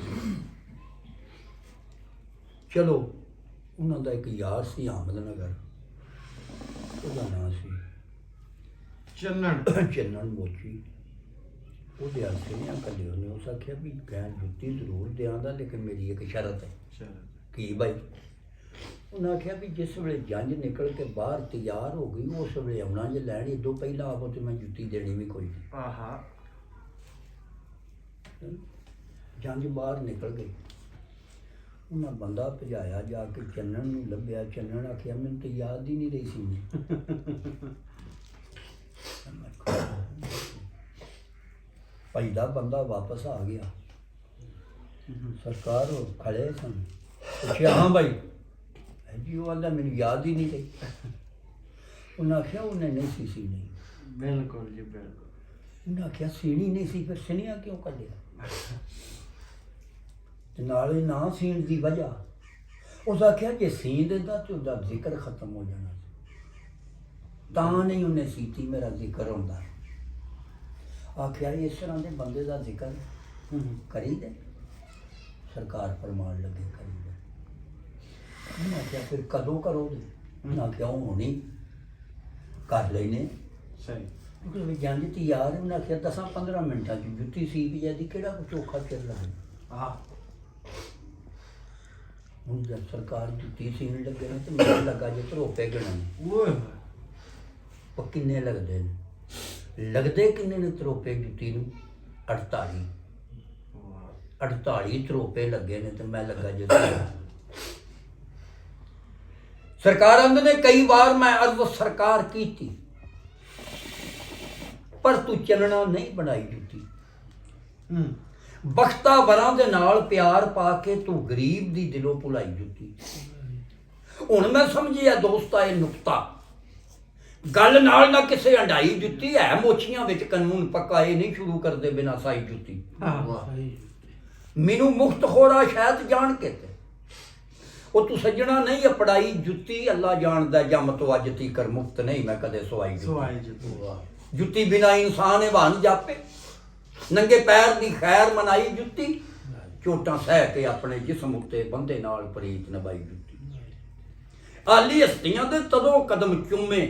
ਚਲੋ ਉਹਨਾਂ ਦਾ ਇੱਕ ਯਾਰ ਸੀ ਅਹਿਮਦਨਗਰ, ਉਹਦਾ ਨਾਂ ਸੀ ਚੰਨਣ ਮੋਚੀ। ਉਹਦੇ ਹੱਥੇ ਨੇ ਕੱਲੇ ਉਹਨੇ ਉਸ ਆਖਿਆ ਵੀ ਗੈਰ ਜੁੱਤੀ ਜ਼ਰੂਰ ਦਿਆਂਦਾ, ਲੇਕਿਨ ਮੇਰੀ ਇੱਕ ਸ਼ਰਤ ਹੈ। ਕੀ ਬਾਈ? ਉਹਨਾਂ ਆਖਿਆ ਵੀ ਜਿਸ ਵੇਲੇ ਜੰਝ ਨਿਕਲ ਕੇ ਬਾਹਰ ਤਿਆਰ ਹੋ ਗਈ ਉਸ ਵੇਲੇ ਆਉਣਾ, ਜੇ ਲੈਣ ਇਦੋਂ ਪਹਿਲਾਂ ਆਵੋ ਤੇ ਮੈਂ ਜੁੱਤੀ ਦੇਣੀ ਵੀ ਕੋਈ ਨਹੀਂ। ਆਹਾ ਜੰਝ ਬਾਹਰ ਨਿਕਲ ਗਈ, ਉਹਨਾਂ ਬੰਦਾ ਭਜਾਇਆ ਜਾ ਕੇ ਚੰਨਣ ਨੂੰ ਲੱਭਿਆ। ਚੰਨਣ ਆਖਿਆ ਮੈਨੂੰ ਤਾਂ ਯਾਦ ਹੀ ਨਹੀਂ ਰਹੀ ਸੀ। ਪਹਿਲਾ ਬੰਦਾ ਵਾਪਸ ਆ ਗਿਆ, ਸਰਕਾਰ ਉਹ ਖੜੇ ਸਨ। ਪੁੱਛਿਆ ਹਾਂ ਬਾਈ ਜੀ? ਉਹ ਆਂਦਾ ਮੈਨੂੰ ਯਾਦ ਹੀ ਨਹੀਂ ਰਹੀ। ਉਹਨਾਂ ਆਖਿਆ ਉਹਨੇ ਨਹੀਂ ਸੀ ਸੀਣੀ। ਬਿਲਕੁਲ ਜੀ ਬਿਲਕੁਲ। ਉਹਨਾਂ ਆਖਿਆ ਸੀਣੀ ਨਹੀਂ ਸੀ, ਫਿਰ ਸਿਣਿਆ ਕਿਉਂ ਕੱਢਿਆ? ਤੇ ਨਾਲੇ ਨਾ ਸੀਣ ਦੀ ਵਜ੍ਹਾ ਉਸ ਆਖਿਆ ਜੇ ਸੀਣ ਦਿੰਦਾ ਤੇ ਉਹਦਾ ਜ਼ਿਕਰ ਖਤਮ ਹੋ ਜਾਣਾ ਸੀ, ਤਾਂ ਨਹੀਂ ਉਹਨੇ ਸੀਤੀ, ਮੇਰਾ ਜ਼ਿਕਰ ਹੁੰਦਾ। ਆਖਿਆ ਇਸ ਤਰ੍ਹਾਂ ਦੇ ਬੰਦੇ ਦਾ ਜ਼ਿਕਰ ਕਰੀਦੇ? ਸਰਕਾਰ ਫਰਮਾਨ ਲੱਗੇ ਕਰੀਦੇ। ਉਹਨਾਂ ਆਖਿਆ ਫਿਰ ਕਦੋਂ ਕਰੋਗੇ? ਉਹਨਾਂ ਆਖਿਆ ਹੁਣੀ ਕਰ ਲੈਨੇ। ਸਹੀ ਕਿਉਂਕਿ ਜੰਝ ਤੀ ਯਾਰ। ਉਹਨਾਂ ਆਖਿਆ 10-15 ਮਿੰਟਾਂ 'ਚ ਜੁੱਤੀ ਸੀ ਵੀ ਜਾਂਦੀ, ਕਿਹੜਾ ਕੋਈ ਚੋਖਾ ਚਿਰ ਲੱਗੇ। ਆਹ ਹੁਣ ਜਦ ਸਰਕਾਰ ਜੁੱਤੀ ਸੀਣ ਲੱਗੇ ਨਾ ਤੇ ਮੈਨੂੰ ਲੱਗਾ ਜੇ ਧਰੋਪੇ ਗਿਣਨ ਓਏ ਉਹ ਕਿੰਨੇ ਲੱਗਦੇ ਨੇ। ਲੱਗਦੇ ਕਿੰਨੇ ਨੇ ਧਰੋਪੇ ਜੁੱਤੀ ਨੂੰ? 48 ਧਰੋਪੇ ਲੱਗੇ ਨੇ ਤੇ ਮੈਂ ਲੱਗਾ ਜੇ ਸਰਕਾਰ ਅੰਦਰ ਨੇ ਕਈ ਵਾਰ ਮੈਂ ਅਰਜ਼ ਸਰਕਾਰ ਕੀਤੀ, ਪਰ ਤੂੰ ਚੱਲਣਾ ਨਹੀਂ ਬਣਾਈ ਜੁੱਤੀ। ਬਖਤਾ ਵਰਾਂ ਦੇ ਨਾਲ ਪਿਆਰ ਪਾ ਕੇ ਤੂੰ ਗਰੀਬ ਦੀ ਦਿਲੋਂ ਭੁਲਾਈ ਜੁੱਤੀ। ਹੁਣ ਮੈਂ ਸਮਝਿਆ ਦੋਸਤਾ ਇਹ ਨੁਕਤਾ, ਗੱਲ ਨਾਲ ਨਾ ਕਿਸੇ ਹੰਡਾਈ ਜੁੱਤੀ ਹੈ। ਮੋਛੀਆਂ ਵਿੱਚ ਕਾਨੂੰਨ ਪੱਕਾ, ਇਹ ਨਹੀਂ ਸ਼ੁਰੂ ਕਰਦੇ ਬਿਨਾਂ ਸਾਈ ਜੁੱਤੀ। ਮੈਨੂੰ ਮੁਖਤ ਖੋਰਾ ਸ਼ਾਇਦ ਜਾਣ ਕੇ ਤੇ ਉਹ ਤੂੰ ਸੱਜਣਾ ਨਹੀਂ ਅਪੜਾਈ ਜੁੱਤੀ। ਅੱਲਾ ਜਾਣਦਾ ਜੰਮ ਤੋਂ ਅੱਜ ਤੀਕਰ ਮੁਕਤ ਨਹੀਂ ਮੈਂ ਕਦੇ ਸਵਾਈ ਜੁੱਤੀ। ਜੁੱਤੀ ਬਿਨਾਂ ਇਨਸਾਨ ਇਹ ਬਣ ਜਾਪੇ। ਨੰਗੇ ਪੈਰ ਦੀ ਖੈਰ ਮਨਾਈ ਜੁੱਤੀ, ਚੋਟਾਂ ਸਹਿ ਕੇ ਆਪਣੇ ਜਿਸਮ ਉੱਤੇ ਬੰਦੇ ਨਾਲ ਪ੍ਰੀਤ ਨਿਭਾਈ ਜੁੱਤੀ। ਆਲੀ ਹਸਤੀਆਂ ਦੇ ਤਦੋਂ ਕਦਮ ਚੁੰਮੇ,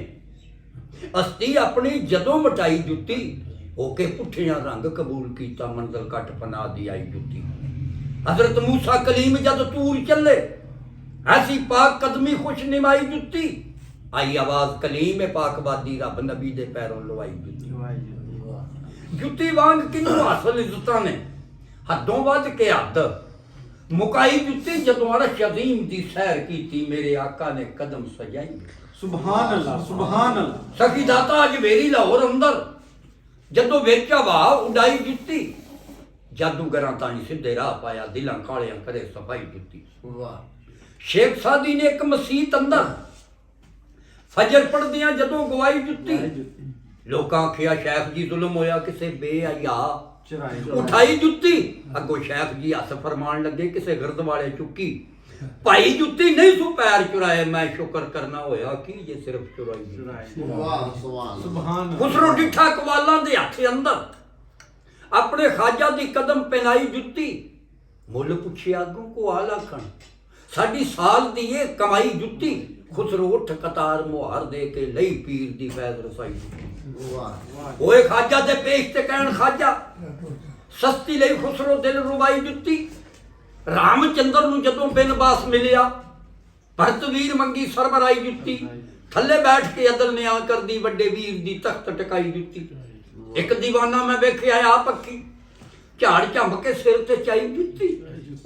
ਹਸਤੀ ਆਪਣੀ ਜਦੋਂ ਮਟਾਈ ਜੁੱਤੀ। ਹੋ ਕੇ ਪੁੱਠਿਆਂ ਰੰਗ ਕਬੂਲ ਕੀਤਾ, ਮੰਜ਼ਲ ਕੱਟ ਪਨਾਹ ਦੀ ਆਈ ਜੁੱਤੀ। ਹਜ਼ਰਤ ਮੂਸਾ ਕਲੀਮ ਜਦ ਤੂਰ ਚੱਲੇ, ਐਸੀ ਪਾਕ ਕਦਮੀ ਖੁਸ਼ ਨਿਮਾਈ ਜੁੱਤੀ। ਆਈ ਆਵਾਜ਼ ਕਲੀਮ ਪਾਕਬਾਦੀ, ਰੱਬ ਨਬੀ ਦੇ ਪੈਰੋਂ ਲਵਾਈ ਜੁੱਤੀ। ਜੁੱਤੀ ਵਾਂਗ ਕਿਨੂੰ ਹਾਸਲ ਇੱਜ਼ਤਾਂ ਨੇ, ਹੱਦੋਂ ਵੱਧ ਕੇ ਹੱਦ ਮੁਕਾਈ ਜੁੱਤੀ। ਜਦੋਂ ਅਰਸ਼ ਅਜ਼ੀਮ ਦੀ ਸੈਰ ਕੀਤੀ, ਮੇਰੇ ਆਕਾ ਨੇ ਕਦਮ ਸਜਾਈ। ਸੁਭਾਨ ਅੱਲਾਹ ਸੁਭਾਨ ਅੱਲਾਹ। ਸਖੀ ਦਾਤਾ ਅੱਜ ਮੇਰੀ ਲਾਹੌਰ ਅੰਦਰ, ਜਦੋਂ ਵਿੱਚ ਹਵਾ ਉਡਾਈ ਜੁੱਤੀ। ਜਾਦੂਗਰਾਂ ਤਾਣੀ ਸਿੱਧੇ ਰਾਹ ਪਾਇਆ, ਦਿਲਾਂ ਕਾਲਿਆਂ ਕਰੇ ਸਫਾਈ ਜੁੱਤੀ। ਵਾਹ ਸ਼ੇਖ ਸਾਦੀ ਨੇ ਇੱਕ ਮਸੀਤ ਅੰਦਰ ਫਜਰ ਪੜਦਿਆਂ ਜਦੋਂ ਗਵਾਈ ਜੁੱਤੀ। ਲੋਕਾਂ ਆਖਿਆ ਸ਼ੇਖ ਜੀ ਜ਼ੁਲਮ ਹੋਇਆ ਕਿਸੇ ਬੇਹਯਾ, ਚਰਾਈ ਉਠਾਈ ਜੁੱਤੀ। ਅੱਗੋਂ ਸ਼ੇਖ ਜੀ ਹੱਥ ਫਰਮਾਨ ਲੱਗੇ ਕਿਸੇ ਗਿਰਦ ਵਾਲੇ ਚੁੱਕੀ। ਭਾਈ ਜੁੱਤੀ ਨਹੀਂ ਸੂ ਪੈਰ ਚੁਰਾਏ, ਮੈਂ ਸ਼ੁਕਰ ਕਰਨਾ ਹੋਇਆ ਕਿ ਜੇ ਸਿਰਫ ਚੁਰਾਈ ਜੁੱਤੀ। ਵਾਹ ਸੁਭਾਨ ਸੁਭਾਨ ਖੁਸਰੋ ਡਿੱਠਾ ਕਵਾਲਾਂ ਦੇ ਹੱਥ ਅੰਦਰ, ਆਪਣੇ ਖਾਜਾ ਦੀ ਕਦਮ ਪਹਿਨਾਈ ਜੁੱਤੀ। ਮੁੱਲ ਪੁੱਛਿਆ ਅੱਗੋਂ ਕੋ ਆ ਲਾਖਣ, ਸਾਡੀ ਸਾਲ ਦੀ ਇਹ ਕਮਾਈ ਜੁੱਤੀ। ਖੁਸਰੋ ਉੱਠ ਕਤਾਰ ਮੁਹਾਰ ਦੇ ਕੇ ਲਈ ਪੀਰ ਦੀ ਫੈਜ਼ ਰਸਾਈ ਜੁੱਤੀ। ਵਾਹ ਓਏ ਖਾਜਾ ਦੇ ਪੇਸ਼ ਤੇ ਕਹਿਣ ਖਾਜਾ, ਸਸਤੀ ਲਈ ਖੁਸਰੋ ਦਿਲ ਰੁਬਾਈ ਜੁੱਤੀ। ਰਾਮਚੰਦਰ ਨੂੰ ਜਦੋਂ ਬਿਨਬਾਸ ਮਿਲਿਆ, ਭਰਤਵੀਰ ਮੰਗੀ ਸਰਬਰਾਈ ਜੁੱਤੀ। ਥੱਲੇ ਬੈਠ ਕੇ ਅਦਲ ਨਿਆਂ ਕਰਦੀ, ਵੱਡੇ ਵੀਰ ਦੀ ਤਖਤ ਟਿਕਾਈ ਜੁੱਤੀ। ਇੱਕ ਦੀਵਾਨਾ ਮੈਂ ਵੇਖਿਆ ਆ ਪੱਕੀ, ਝਾੜ ਝੰਬ ਕੇ ਸਿਰ ਤੇ ਚਾਈ ਜੁੱਤੀ।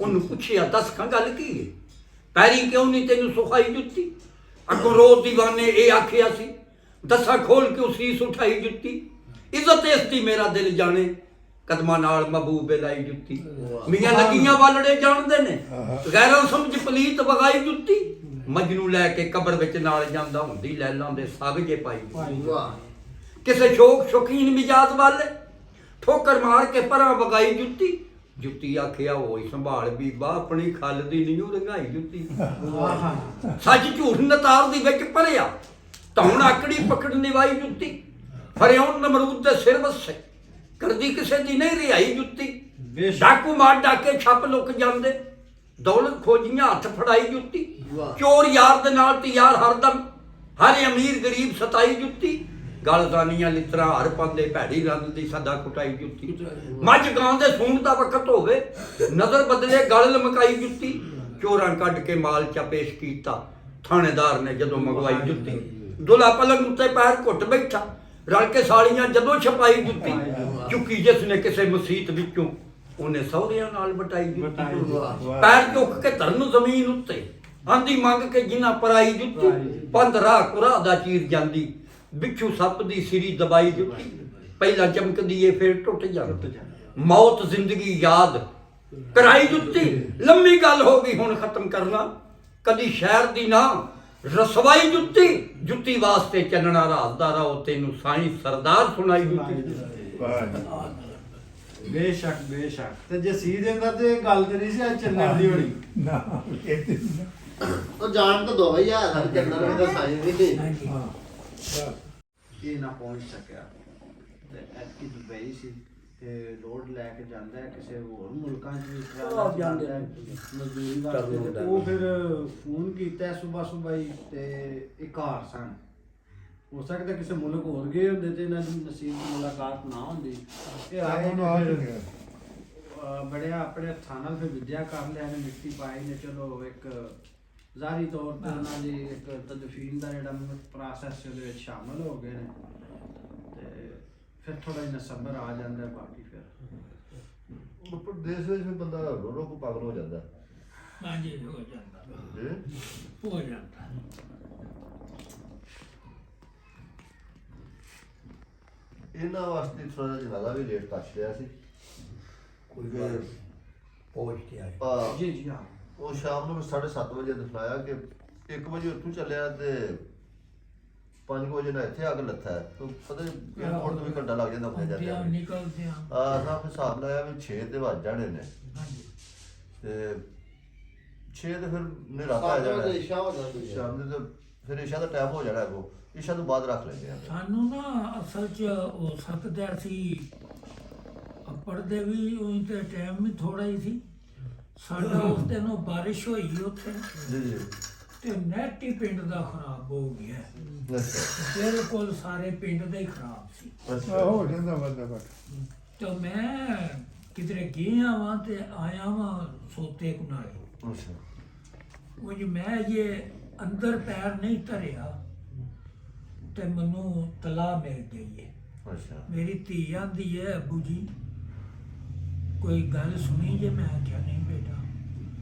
ਉਹਨੂੰ ਪੁੱਛਿਆ ਦੱਸ ਖਾਂ ਗੱਲ ਕੀ ਹੈ, ਪੈਰੀ ਕਿਉਂ ਨਹੀਂ ਤੈਨੂੰ ਸੁਖਾਈ ਜੁੱਤੀ। ਅੱਗੋਂ ਰੋਜ਼ ਦੀਵਾਨੇ ਇਹ ਆਖਿਆ ਸੀ, ਦੱਸਾਂ ਖੋਲ ਕੇ ਸੀਸ ਉਠਾਈ ਜੁੱਤੀ। ਇੱਜ਼ਤ ਇਸ ਦੀ ਮੇਰਾ ਦਿਲ ਜਾਣੇ, ਕਦਮਾਂ ਨਾਲ ਮਹਿਬੂਬ ਲਾਈ ਜੁੱਤੀ। ਮੀਆਂ ਲੱਗੀਆਂ ਵਾਲੜੇ ਜਾਣਦੇ ਨੇ, ਗੈਰਾਂ ਸਮਝ ਪਲੀਤ ਵਗਾਈ ਜੁੱਤੀ। ਮਜਨੂ ਲੈ ਕੇ ਕਬਰ ਵਿੱਚ ਨਾਲ ਜਾਂਦਾ, ਹੁੰਦੀ ਲੈਲਾਂ ਦੇ ਸਾਗਜੇ ਪਾਈ ਜੁੱਤੀ। ਵਾਹ ਕਿਸੇ ਸ਼ੌਕ ਸ਼ੌਕੀਨ ਮਿਜਾਜ਼ ਵਾਲੇ, ਠੋਕਰ ਮਾਰ ਕੇ ਪਰਾਂ ਵਗਾਈ ਜੁੱਤੀ। ਜੁੱਤੀ ਆਖਿਆ ਹੋਈ ਸੰਭਾਲ ਬੀਬਾ, ਆਪਣੀ ਖੱਲ ਦੀ ਨਹੀਂ ਰੰਗਾਈ ਜੁੱਤੀ। ਸੱਚ ਝੂਠ ਨਤਾਰ ਦੀ ਵਿੱਚ ਭਰਿਆ, ਧੌਣ ਆਕੜੀ ਪਕੜ ਨਿਵਾਈ ਜੁੱਤੀ। ਫਰਿਆਉਣ ਨਮਰੂਦ ਦੇ ਸਿਰ ਵਸੇ, ਕਰਦੀ ਕਿਸੇ ਦੀ ਨਹੀਂ ਰਿਹਾਈ ਜੁੱਤੀ। ਬੇਸ਼ੱਕ। ਡਾਕੂ ਮਾਰ ਡਾਕੇ ਛੱਪ ਲੁਕ ਜਾਂਦੇ, ਦੌਲਤ ਖੋਜੀਆਂ ਹੱਥ ਫੜਾਈ ਜੁੱਤੀ। ਚੋਰ ਯਾਰ ਦੇ ਨਾਲ ਤੇ ਯਾਰ ਹਰਦਮ, ਹਰ ਅਮੀਰ ਗਰੀਬ ਸਤਾਈ ਜੁੱਤੀ। ਗਲਦਾਨੀਆਂ ਲਿਤਰਾ ਹਰ ਪਾਉਂਦੇ, ਭੈੜੀ ਰੰਗ ਦੀ ਸਦਾ ਕੁਟਾਈ ਜੁੱਤੀ। ਮੱਝ ਗਾਂ ਦੇ ਸੂਣ ਦਾ ਵਕਤ ਹੋਵੇ, ਨਜ਼ਰ ਬਦਲੇ ਗਲ ਲਮਕਾਈ ਜੁੱਤੀ। ਚੋਰਾਂ ਕੱਢ ਕੇ ਮਾਲ ਚਾ ਪੇਸ਼ ਕੀਤਾ, ਥਾਣੇਦਾਰ ਨੇ ਜਦੋਂ ਮੰਗਵਾਈ ਜੁੱਤੀ। ਦੁਲਾ ਪਲੰਗ ਉੱਤੇ ਪੈਰ ਘੁੱਟ ਬੈਠਾ, ਰਲ ਕੇ ਸਾਲੀਆਂ ਜਦੋਂ ਛਪਾਈ ਜੁੱਤੀ। ਚੁੱਕੀ ਜਿਸ ਨੇ ਕਿਸੇ ਮੁਸੀਤ ਵਿੱਚੋਂ, ਉਹਨੇ ਸਹੁਰਿਆਂ ਨਾਲ ਵਟਾਈ ਜੁੱਤੀ। ਪੈਰ ਝੁੱਕ ਕੇ ਧਰਨ ਜ਼ਮੀਨ ਉੱਤੇ, ਆਂਦੀ ਮੰਗ ਕੇ ਜਿਨ੍ਹਾਂ ਪਰਾਈ ਜੁੱਤੀ। ਪੰਧ ਰਾਹ ਕੁਰਾ ਦਾ ਚੀਰ ਜਾਂਦੀ, ਬਿੱਛੂ ਸੱਪ ਦੀ ਸਿਰੀ ਦਬਾਈ ਜੁੱਤੀ। ਪਹਿਲਾਂ ਚਮਕਦੀ ਏ ਫਿਰ ਟੁੱਟ ਜਾਂਦੀ, ਮੌਤ ਜ਼ਿੰਦਗੀ ਯਾਦ ਕਰਾਈ ਜੁੱਤੀ। ਲੰਮੀ ਗੱਲ ਹੋ ਗਈ ਹੁਣ ਖਤਮ ਕਰਨਾ, ਕਦੀ ਸ਼ਹਿਰ ਦੀ ਨਾ ਰਸਵਾਈ ਜੁੱਤੀ। ਜੁੱਤੀ ਵਾਸਤੇ ਚੱਲਣਾ ਰਾਤ ਦਾ ਰਾਹ, ਤੈਨੂੰ ਸਾਈਂ ਸਰਦਾਰ ਸੁਣਾਈ ਜੁੱਤੀ। ਬੇਸ਼ੱਕ ਬੇਸ਼ੱਕ। ਤੇ ਜੇ ਸੀ ਦਿੰਦਾ ਤੇ ਇਹ ਗੱਲ ਤੇ ਨਹੀਂ ਸੀ ਅੱਜ ਚੱਲਣ ਦੀ ਹੋਣੀ। ਨਾ ਇਹ ਤੇ ਨਾ। ਉਹ ਜਾਣ ਤਾਂ ਦੋ ਹੀ ਆ, ਸਾਡੇ ਚੱਲਣ ਵੀ ਤਾਂ ਸਾਈ ਨਹੀਂ। ਹਾਂਜੀ ਹਾਂ ਇਹ ਨਾ ਪਹੁੰਚ ਸਕਿਆ ਤੇ ਐਤਕੀ ਦੁਬਈ ਸੀ, ਤੇ ਲੋਡ ਲੈ ਕੇ ਜਾਂਦਾ ਹੈ ਕਿਸੇ ਹੋਰ ਮੁਲਕਾਂ 'ਚ ਵੀ ਆਹ ਜਾਂਦੇ ਜਾਂਦਾ ਹੈ ਨੇ। ਮਜ਼ਦੂਰੀ ਵਾਸਤੇ। ਕਰਨਾ ਤੇ ਉਹ ਫਿਰ ਫੋਨ ਕੀਤਾ ਸੁਬਾ ਹੀ, ਤੇ ਇੱਕ ਘਰ ਸਨ। ਹੋ ਸਕਦਾ ਕਿਸੇ ਮੁਲਕ ਹੋਰ ਗਏ ਹੁੰਦੇ ਤੇ ਇਹਨਾਂ ਦੀ ਨਸੀਬ ਦੀ ਮੁਲਾਕਾਤ ਨਾ ਹੁੰਦੀ। ਇਹ ਆਏ ਨੇ ਫਿਰ ਬੜਿਆ ਆਪਣੇ ਹੱਥਾਂ ਨਾਲ ਫਿਰ ਵਿਦਿਆ ਕਰ ਲਿਆ ਨੇ, ਮਿੱਟੀ ਪਾਈ ਨੇ। ਚਲੋ ਇੱਕ ਜ਼ਾਹਰੀ ਤੌਰ ਤੇ ਉਹਨਾਂ ਦੀ ਇੱਕ ਤਦਫੀਨ ਦਾ ਜਿਹੜਾ ਪ੍ਰੋਸੈਸ ਉਹਦੇ ਵਿੱਚ ਸ਼ਾਮਲ ਹੋ ਗਏ ਨੇ, ਤੇ ਫਿਰ ਥੋੜਾ ਜਿਹਾ ਸਬਰ ਆ ਜਾਂਦਾ। ਬਾਕੀ ਫਿਰ ਉੱਪਰ ਦੇਸ਼ ਵਿੱਚ ਵੀ ਬੰਦਾ ਰੋ ਰੋ ਕੇ ਪਾਗਲ ਹੋ ਜਾਂਦਾ। ਹਾਂਜੀ ਹੋ ਜਾਂਦਾ ਇਹ ਹੋ ਜਾਂਦਾ। ਇਹਨਾਂ ਵਾਸਤੇ ਥੋੜਾ ਜਿਹਾ ਜਨਾਜ਼ਾ ਵੀ ਲੇਟ ਕੱਟ ਲਿਆ ਸੀ। ਕੋਈ ਗੱਲ ਪਹੁੰਚ ਕੇ ਆਏ। ਆ ਜੀ ਜੀ ਹਾਂ। ਉਹ ਸ਼ਾਮ ਨੂੰ 7:30 ਵਜੇ ਦਿਖਾਇਆ ਕਿ 1 ਵਜੇ ਉੱਥੋਂ ਚੱਲਿਆ ਤੇ 5 ਵਜੇ ਨਾ ਇੱਥੇ ਆ ਕੇ ਲੱਥਾ ਹੈ। ਤੂੰ ਪਤਾ ਏਅਰਪੋਰਟ ਤੋਂ ਵੀ ਘੰਟਾ ਲੱਗ ਜਾਂਦਾ ਉੱਥੇ ਹੁੰਦੇ ਆ, ਜਾਂਦੇ। ਨਿਕਲਦੇ ਆ। ਨਾ ਫਿਰ ਹਿਸਾਬ ਲਾਇਆ ਵੀ 6 ਤੇ ਵੱਜ ਜਾਣੇ ਨੇ, ਹਾਂਜੀ ਤੇ 6 ਤੇ ਫਿਰ ਨੇਰਾ ਪੈ ਜਾਣਾ ਸਾਡੇ ਇਸ਼ਾ ਹੋ ਜਾਂਦੀ ਹੈ। ਸ਼ਾਮ ਦੇ ਤੇ ਫਿਰ ਇਸ਼ਾ ਦਾ ਟਾਈਮ ਹੋ ਜਾਣਾ ਅੱਗੋਂ, ਇਸ਼ਾ ਤੋਂ ਬਾਅਦ ਰੱਖ ਲੈਂਦੇ ਆ। ਸਾਨੂੰ ਨਾ ਅਸਲ 'ਚ ਹੋ ਸਕਦਾ ਸੀ ਪੜ੍ਹਦੇ ਵੀ ਉਹੀ ਤੇ ਟਾਈਮ ਵੀ ਥੋੜਾ ਹੀ ਸੀ ਸਾਡਾ। ਉਸ ਦਿਨ ਉਹ ਬਾਰਿਸ਼ ਹੋਈ ਉੱਥੇ, ਜੀ ਜੀ ਤੇ ਨੈਟ ਹੀ ਪਿੰਡ ਦਾ ਖਰਾਬ ਹੋ ਗਿਆ। ਅੱਛਾ ਬਿਲਕੁਲ ਸਾਰੇ ਪਿੰਡ ਦਾ ਹੀ ਖਰਾਬ ਸੀ। ਅੱਛਾ ਹੋ ਜਾਂਦਾ ਬੰਦਾ ਤੇ ਮੈਂ ਕਿਧਰੇ ਗਿਆ ਵਾਂ ਤੇ ਆਇਆ ਵਾਂ ਸੋਤੇ ਕੁਨਾਰੇ। ਅੱਛਾ ਉਹ ਜੀ ਮੈਂ ਜੇ ਅੰਦਰ ਪੈਰ ਨਹੀਂ ਧਰਿਆ ਤੇ ਮੈਨੂੰ ਤਲਾ ਮਿਲ ਗਈ ਹੈ। ਅੱਛਾ ਮੇਰੀ ਧੀ ਆਂਦੀ ਹੈ ਅੱਬੂ ਜੀ ਕੋਈ ਗੱਲ ਸੁਣੀ ਜੇ। ਮੈਂ ਆਖਿਆ ਨਹੀਂ ਬੇਟਾ,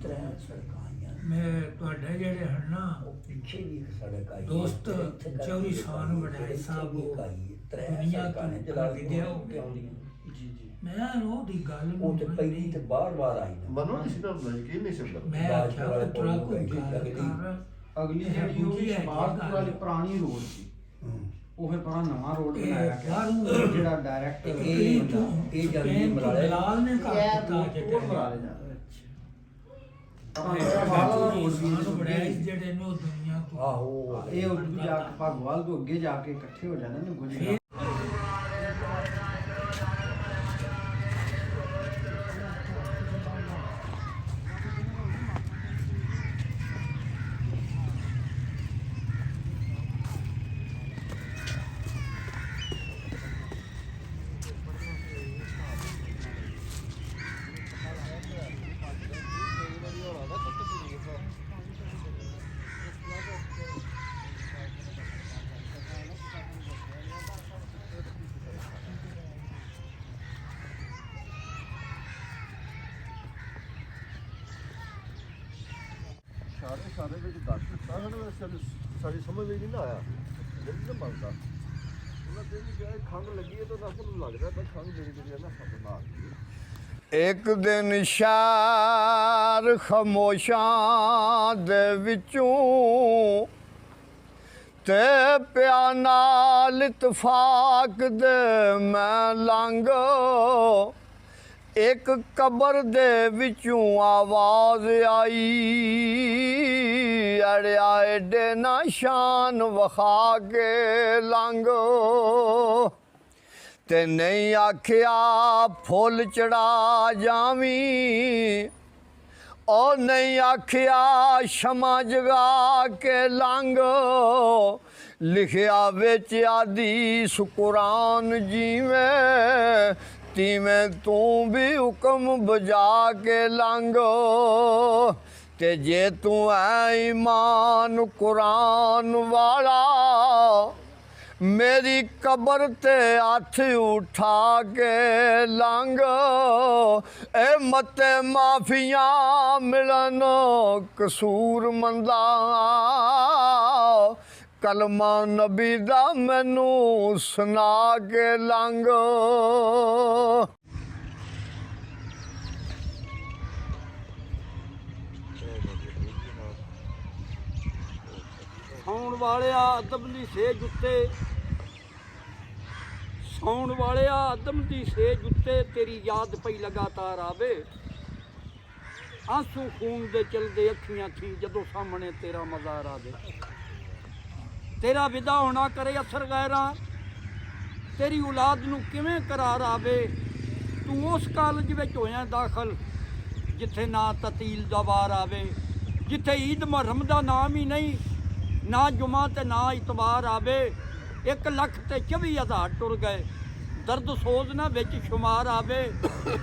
ਤਰੇ ਸੜਕਾਂ ਆਈਆਂ, ਮੈਂ ਤੁਹਾਡੇ ਜਿਹੜੇ ਹਨ ਨਾ ਉਹ ਪਿੱਛੇ ਵੀ ਇੱਕ ਸੜਕ ਆਈ। ਦੋਸਤ ਇੱਥੇ ਕਰਕੇ ਚੌਧਰੀ ਸਾਨ ਵਡਾਈ ਸਾਹਿਬ ਇੱਥੇ ਵੀ ਇੱਕ ਆਈ। ਤਰੇ ਦੁਨੀਆ ਸੜਕਾਂ ਨੇ ਤੋਂ ਜਲਾਲ ਵਿਦਿਆ ਹੋ ਕੇ ਗਈ। ਆਉਂਦੀਆਂ। ਜੀ ਜੀ। ਮੈਂ ਉਹਦੀ ਗੱਲ ਉਹ ਤੇ ਨੂੰ ਪਹਿਲੀ ਤੇ ਬਾਰ-ਬਾਰ ਆਈ ਨਾ। ਮਨੋਂ ਨਹੀਂ ਸੀ ਨਾ ਹੁੰਦਾ, ਯਕੀਨ ਨਹੀਂ ਸੀ ਹੁੰਦਾ। ਮੈਂ ਆਖਿਆ ਪੁੱਤਰਾ ਕੋਈ ਗੱਲ ਅਗਲੀ- ਕਰ। ਅਗਲੀ ਇਹ ਜਿਹੜੀ ਉਹ ਦੂਜੀ ਹੈ ਸ਼ਬਾਜ਼ਪੁਰ ਵਾਲੀ ਗੱਲ। ਪੁਰਾਣੀ ਰੋਡ ਸੀ, ਉਹ ਫਿਰ ਬੜਾ ਨਵਾਂ ਰੋਡ ਇਹ ਬਣਾਇਆ ਗਿਆ ਬਾਹਰੋਂ ਜਿਹੜਾ ਡਾਇਰੈਕਟ ਇਹ ਜਾਂਦੀ ਮਲਾਲੇ। ਲਾਲ ਨੇ ਕਰ ਦਿੱਤਾ ਉਹ ਜਿਹੜਾ ਬਣਾ ਲਿਆ। ਇਨਸਾਨ ਬੜਾ ਜਿਹੜੇ ਨੇ ਉਹ ਦੁਨੀਆ ਤੋਂ ਆਹੋ ਇਹ ਉਹ ਜਾ ਕੇ ਭਗਵਾਨ ਤੋਂ ਅੱਗੇ ਜਾ ਕੇ ਇਕੱਠੇ ਹੋ ਜਾਣੇ ਨੇ ਗੁਜਰਾਂ ਸਾਰੇ ਵਿੱਚ ਦੱਸ ਦਿੱਤਾ ਹਨ ਸਾਡੀ ਸਮਝ ਵਿੱਚ ਨਹੀਂ ਨਾ ਆਇਆ ਜਿਹੜੀ ਨਾ ਮੰਗਦਾ ਉਹਨਾਂ ਤੇ ਵੀ ਕਿਹਾ ਖੰਗ ਲੱਗੀ ਹੈ ਤਾਂ ਆਪਾਂ ਨੂੰ ਲੱਗਦਾ ਤਾਂ ਖੰਗ ਜਿਹੜੀ ਹੈ ਨਾ ਖਤਰਨਾਕ ਇੱਕ ਦਿਨ ਸ਼ਹਿਰ ਖਮੋਸ਼ਾਂ ਦੇ ਵਿੱਚੋਂ ਤੇ ਪਿਆ ਨਾਲ ਇਤਫਾਕ ਦੇ ਮੈਂ ਲੰਘ ਇੱਕ ਕਬਰ ਦੇ ਵਿੱਚੋਂ ਆਵਾਜ਼ ਆਈ ਅੜਿਆ ਏਡੇ ਨਾ ਸ਼ਾਨ ਵਿਖਾ ਕੇ ਲੰਘ ਤੇ ਨਹੀਂ ਆਖਿਆ ਫੁੱਲ ਚੜਾ ਜਾਵੀਂ ਉਹ ਨਹੀਂ ਆਖਿਆ ਸ਼ਮਾ ਜਗਾ ਕੇ ਲੰਘ ਲਿਖਿਆ ਵਿੱਚ ਆਦੀਸ ਕੁਰਾਨ ਜਿਵੇਂ ਤਿਵੇਂ ਤੂੰ ਵੀ ਹੁਕਮ ਬਜਾ ਕੇ ਲੰਘ ਤੇ ਜੇ ਤੂੰ ਐ ਈਮਾਨ ਕੁਰਾਨ ਵਾਲਾ ਮੇਰੀ ਕਬਰ ਤੇ ਹੱਥ ਉਠਾ ਕੇ ਲੰਘ ਏ ਮਤੇ ਮਾਫੀਆਂ ਮਿਲਣ ਕਸੂਰ ਮੰਦਾ ਕਲਮਾ ਨਬੀ ਦਾ ਮੈਨੂੰ ਸੁਣਾ ਕੇ ਲੰਘ ਸੌਣ ਵਾਲਿਆ ਅਦਮ ਦੀ ਸੇਜ ਉੱਤੇ ਸੌਣ ਵਾਲਿਆ ਅਦਮ ਦੀ ਸੇਜ ਉੱਤੇ ਤੇਰੀ ਯਾਦ ਪਈ ਲਗਾਤਾਰ ਆਵੇ ਆਂਸੂ ਖੂਨ ਦੇ ਚਲਦੇ ਅੱਖੀਆਂ ਥੀ ਜਦੋਂ ਸਾਹਮਣੇ ਤੇਰਾ ਮਜ਼ਾਰ ਆਵੇ ਤੇਰਾ ਵਿਦਾ ਹੋਣਾ ਕਰੇ ਅਸਰ ਗੈਰਾਂ ਤੇਰੀ ਔਲਾਦ ਨੂੰ ਕਿਵੇਂ ਕਰਾਰ ਆਵੇ ਤੂੰ ਉਸ ਕਾਲਜ ਵਿੱਚ ਹੋਇਆ ਦਾਖਲ ਜਿੱਥੇ ਨਾ ਤਤੀਲ ਦਾ ਵਾਰ ਆਵੇ ਜਿੱਥੇ ਈਦ ਮੁਹਰਮ ਦਾ ਨਾਮ ਹੀ ਨਹੀਂ ਨਾ ਜੁਮਾ ਤੇ ਨਾ ਇਤਵਾਰ ਆਵੇ 1,24,000 ਟੁਰ ਗਏ ਦਰਦ ਸੋਜ਼ ਨਾ ਵਿੱਚ ਸ਼ੁਮਾਰ ਆਵੇ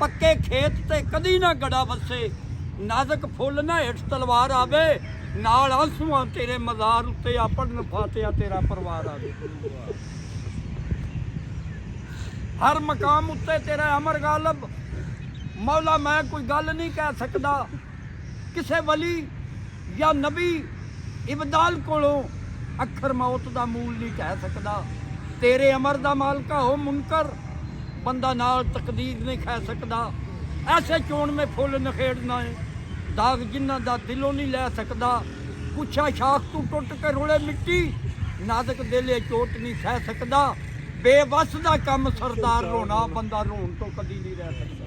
ਪੱਕੇ ਖੇਤ ਤੇ ਕਦੀ ਨਾ ਗੜਾ ਵਸੇ ਨਾਜ਼ਕ ਫੁੱਲ ਨਾ ਹੇਠ ਤਲਵਾਰ ਆਵੇ ਨਾਲ ਆਂਸੂਆਂ ਤੇਰੇ ਮਜ਼ਾਰ ਉੱਤੇ ਆ ਪੜਨ ਫਾਤਿਹਾ ਤੇਰਾ ਪਰਿਵਾਰ ਆਵੇ ਹਰ ਮਕਾਮ ਉੱਤੇ ਤੇਰਾ ਅਮਰ ਗਾਲਬ ਮੌਲਾ ਮੈਂ ਕੋਈ ਗੱਲ ਨਹੀਂ ਕਹਿ ਸਕਦਾ ਕਿਸੇ ਵਲੀ ਜਾਂ ਨਬੀ ਇਬਦਾਲ ਕੋਲੋਂ ਅੱਖਰ ਮੌਤ ਦਾ ਮੂਲ ਨਹੀਂ ਕਹਿ ਸਕਦਾ ਤੇਰੇ ਅਮਰ ਦਾ ਮਾਲਕਾ ਹੋ ਮੁਨਕਰ ਬੰਦਾ ਨਾਲ ਤਕਦੀਰ ਨਹੀਂ ਕਹਿ ਸਕਦਾ ਐਸੇ ਚੋਣਵੇਂ ਫੁੱਲ ਨਖੇੜਨਾ ਹੈ ਦਾਗ ਜਿਨ੍ਹਾਂ ਦਾ ਦਿਲੋਂ ਨਹੀਂ ਲੈ ਸਕਦਾ ਪੁੱਛਾ ਸ਼ਾਖ ਤੋਂ ਟੁੱਟ ਕੇ ਰੋਲੇ ਮਿੱਟੀ ਨਾਜ਼ਕ ਦਿਲੇ ਚੋਟ ਨਹੀਂ ਸਹਿ ਸਕਦਾ ਬੇਵਸ ਦਾ ਕੰਮ ਸਰਦਾਰ ਰੋਣਾ ਬੰਦਾ ਰੋਣ ਤੋਂ ਕਦੀ ਨਹੀਂ ਰਹਿ ਸਕਦਾ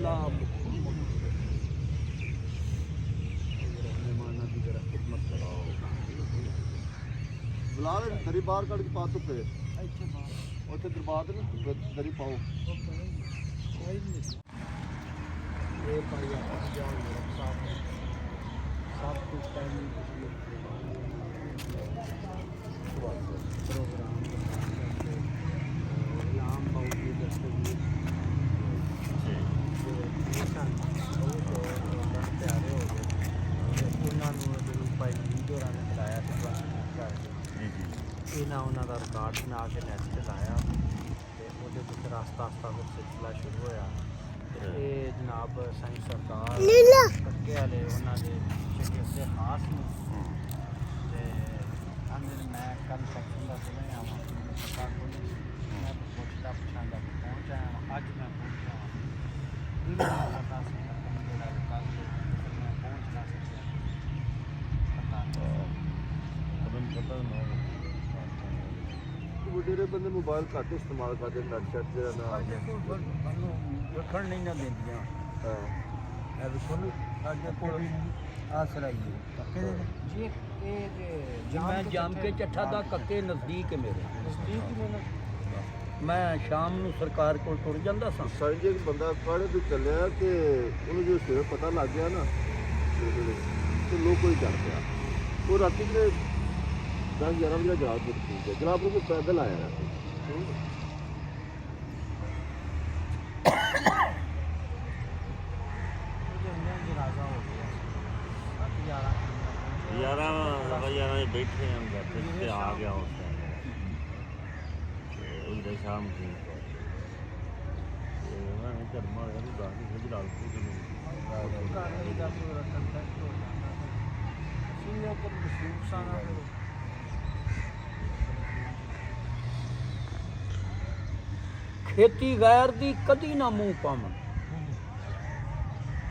अल्लाह ਮਹਿਮਾਨਾਂ ਦੀ ਜਰਾ ਖਿਦਮਤ ਕਰੋ ਬੁਲਾ ਲੈ ਦਰੀ ਬਾਹਰ ਕੱਢ ਕੇ ਪਾ ਧੁੱਪੇ ਉੱਥੇ ਦਰਬਾਰ ਤੇ ਨਾ ਦਰੀ ਪਾਓ ਇਹ ਪਾਇਆ ਜਾਨ ਸਾਹਿਬ ਸਭ ਕੁਝ ਟਾਈਮ ਪ੍ਰੋਗਰਾਮ ਇਲਾਮ ਬਹੁਤ ਹੀ ਦਸਤਗੀਰ ਪਿਆਰੇ ਹੋ ਗਏ ਉਹਨਾਂ ਨੂੰ ਜਦੋਂ ਭਾਈ ਵੀਡੀਓ ਨੇ ਚਲਾਇਆ ਸੀ ਇਹਨਾਂ ਉਹਨਾਂ ਦਾ ਰਿਕਾਰਡ ਬਣਾ ਕੇ ਨੈਟ 'ਤੇ ਲਾਇਆ ਤੇ ਉਹਦੇ ਵਿੱਚ ਰਸਤਾ ਦਾ ਸਿਲਸਿਲਾ ਸ਼ੁਰੂ ਹੋਇਆ ਇਹ ਜਨਾਬ ਸਾਈਂ ਸਰਦਾਰ ਕੱਕੇ ਵਾਲੇ ਉਹਨਾਂ ਦੇ ਸ਼ਗਿਰਦੇ ਖਾਸ ਨੂੰ ਤੇ ਅੰਦਰ ਮੈਂ ਕੱਲ ਸੈਕਸ਼ਨ ਦਾ ਸੁਣਿਆ ਆਵਾਂ ਪਤਾ ਕੋਈ ਮੈਂ ਪੁੱਛਦਾ ਪੁੱਛਾਂਗਾ ਪਹੁੰਚ ਆਇਆ ਅੱਜ ਮੈਂ ਪਹੁੰਚਿਆ ਇਹ ਪਤਾ ਸੀ ਜਿਹੜਾ ਕੱਲ ਮੈਂ ਪਹੁੰਚ ਨਾ ਸਕਿਆ ਪਤਾ ਵਡੇਰੇ ਬੰਦੇ ਮੋਬਾਈਲ ਘੱਟ ਇਸਤੇਮਾਲ ਕਰਦੇ ਨੈਟ ਚੈਟ ਜਿਹੜਾ ਨਾ ਰੱਖਣ ਨਹੀਂ ਨਾ ਦਿੰਦੀਆਂ ਇਹ ਵੇਖੋ ਨਾ ਸਾਡੇ ਕੋਲ ਆਸਰਾ ਹੀ ਹੈ ਜੀ ਇਹ ਮੈਂ ਜਾਮ ਕੇ ਚੱਠਾ ਦਾ ਕੱਕੇ ਨਜ਼ਦੀਕ ਹੈ ਮੇਰੇ ਨਜ਼ਦੀਕ ਮੈਨੂੰ ਮੈਂ ਸ਼ਾਮ ਨੂੰ ਸਰਕਾਰ ਕੋਲ ਤੁਰ ਜਾਂਦਾ ਸਾਂ ਸਾਈਂ ਜੀ ਇੱਕ ਬੰਦਾ ਕਾੜੇ ਤੋਂ ਚੱਲਿਆ ਤੇ ਉਹਨੂੰ ਜੋ ਸਵੇਰੇ ਪਤਾ ਲੱਗ ਗਿਆ ਨਾ ਤੇ ਲੋਕ ਕੋਈ ਡਰ ਪਿਆ ਉਹ ਰਾਤੀ ਨੇ 10-11 ਵਜੇ ਜਵਾਬ ਦਿੱਤੀ ਹੈ ਜਨਾਬ ਨੂੰ ਪੈਦਲ ਆਇਆ ਰਾਤੀ ਜਨਾਜ਼ਾ ਹੋ ਗਿਆ 11 11 ਬੈਠੇ ਹਾਂ ਤੇ ਆ ਗਿਆ ਉਸ ਟਾਈਮ ਉਹਦੇ ਸ਼ਾਮ ਸੀ ਉਹਨਾਂ ਨੇ ਕਰਮਾ ਵਾਲਿਆਂ ਨੂੰ ਦੱਸ ਦਿੱਤਾ ਜੀ ਲਾਲ ਪੂਰੀ ਨੂੰ ਕਾਰਵਾਈ ਦਾ ਪੂਰਾ ਕੰਟੈਕਟ ਹੋ ਜਾਂਦਾ ਹੈ ਸੀ ਉਹ ਪਰ ਮਸ਼ਹੂਰ ਸਾਨਾ ਖੇਤੀ ਗੈਰ ਦੀ ਕਦੀ ਨਾ ਮੂੰਹ ਪਾਵਣ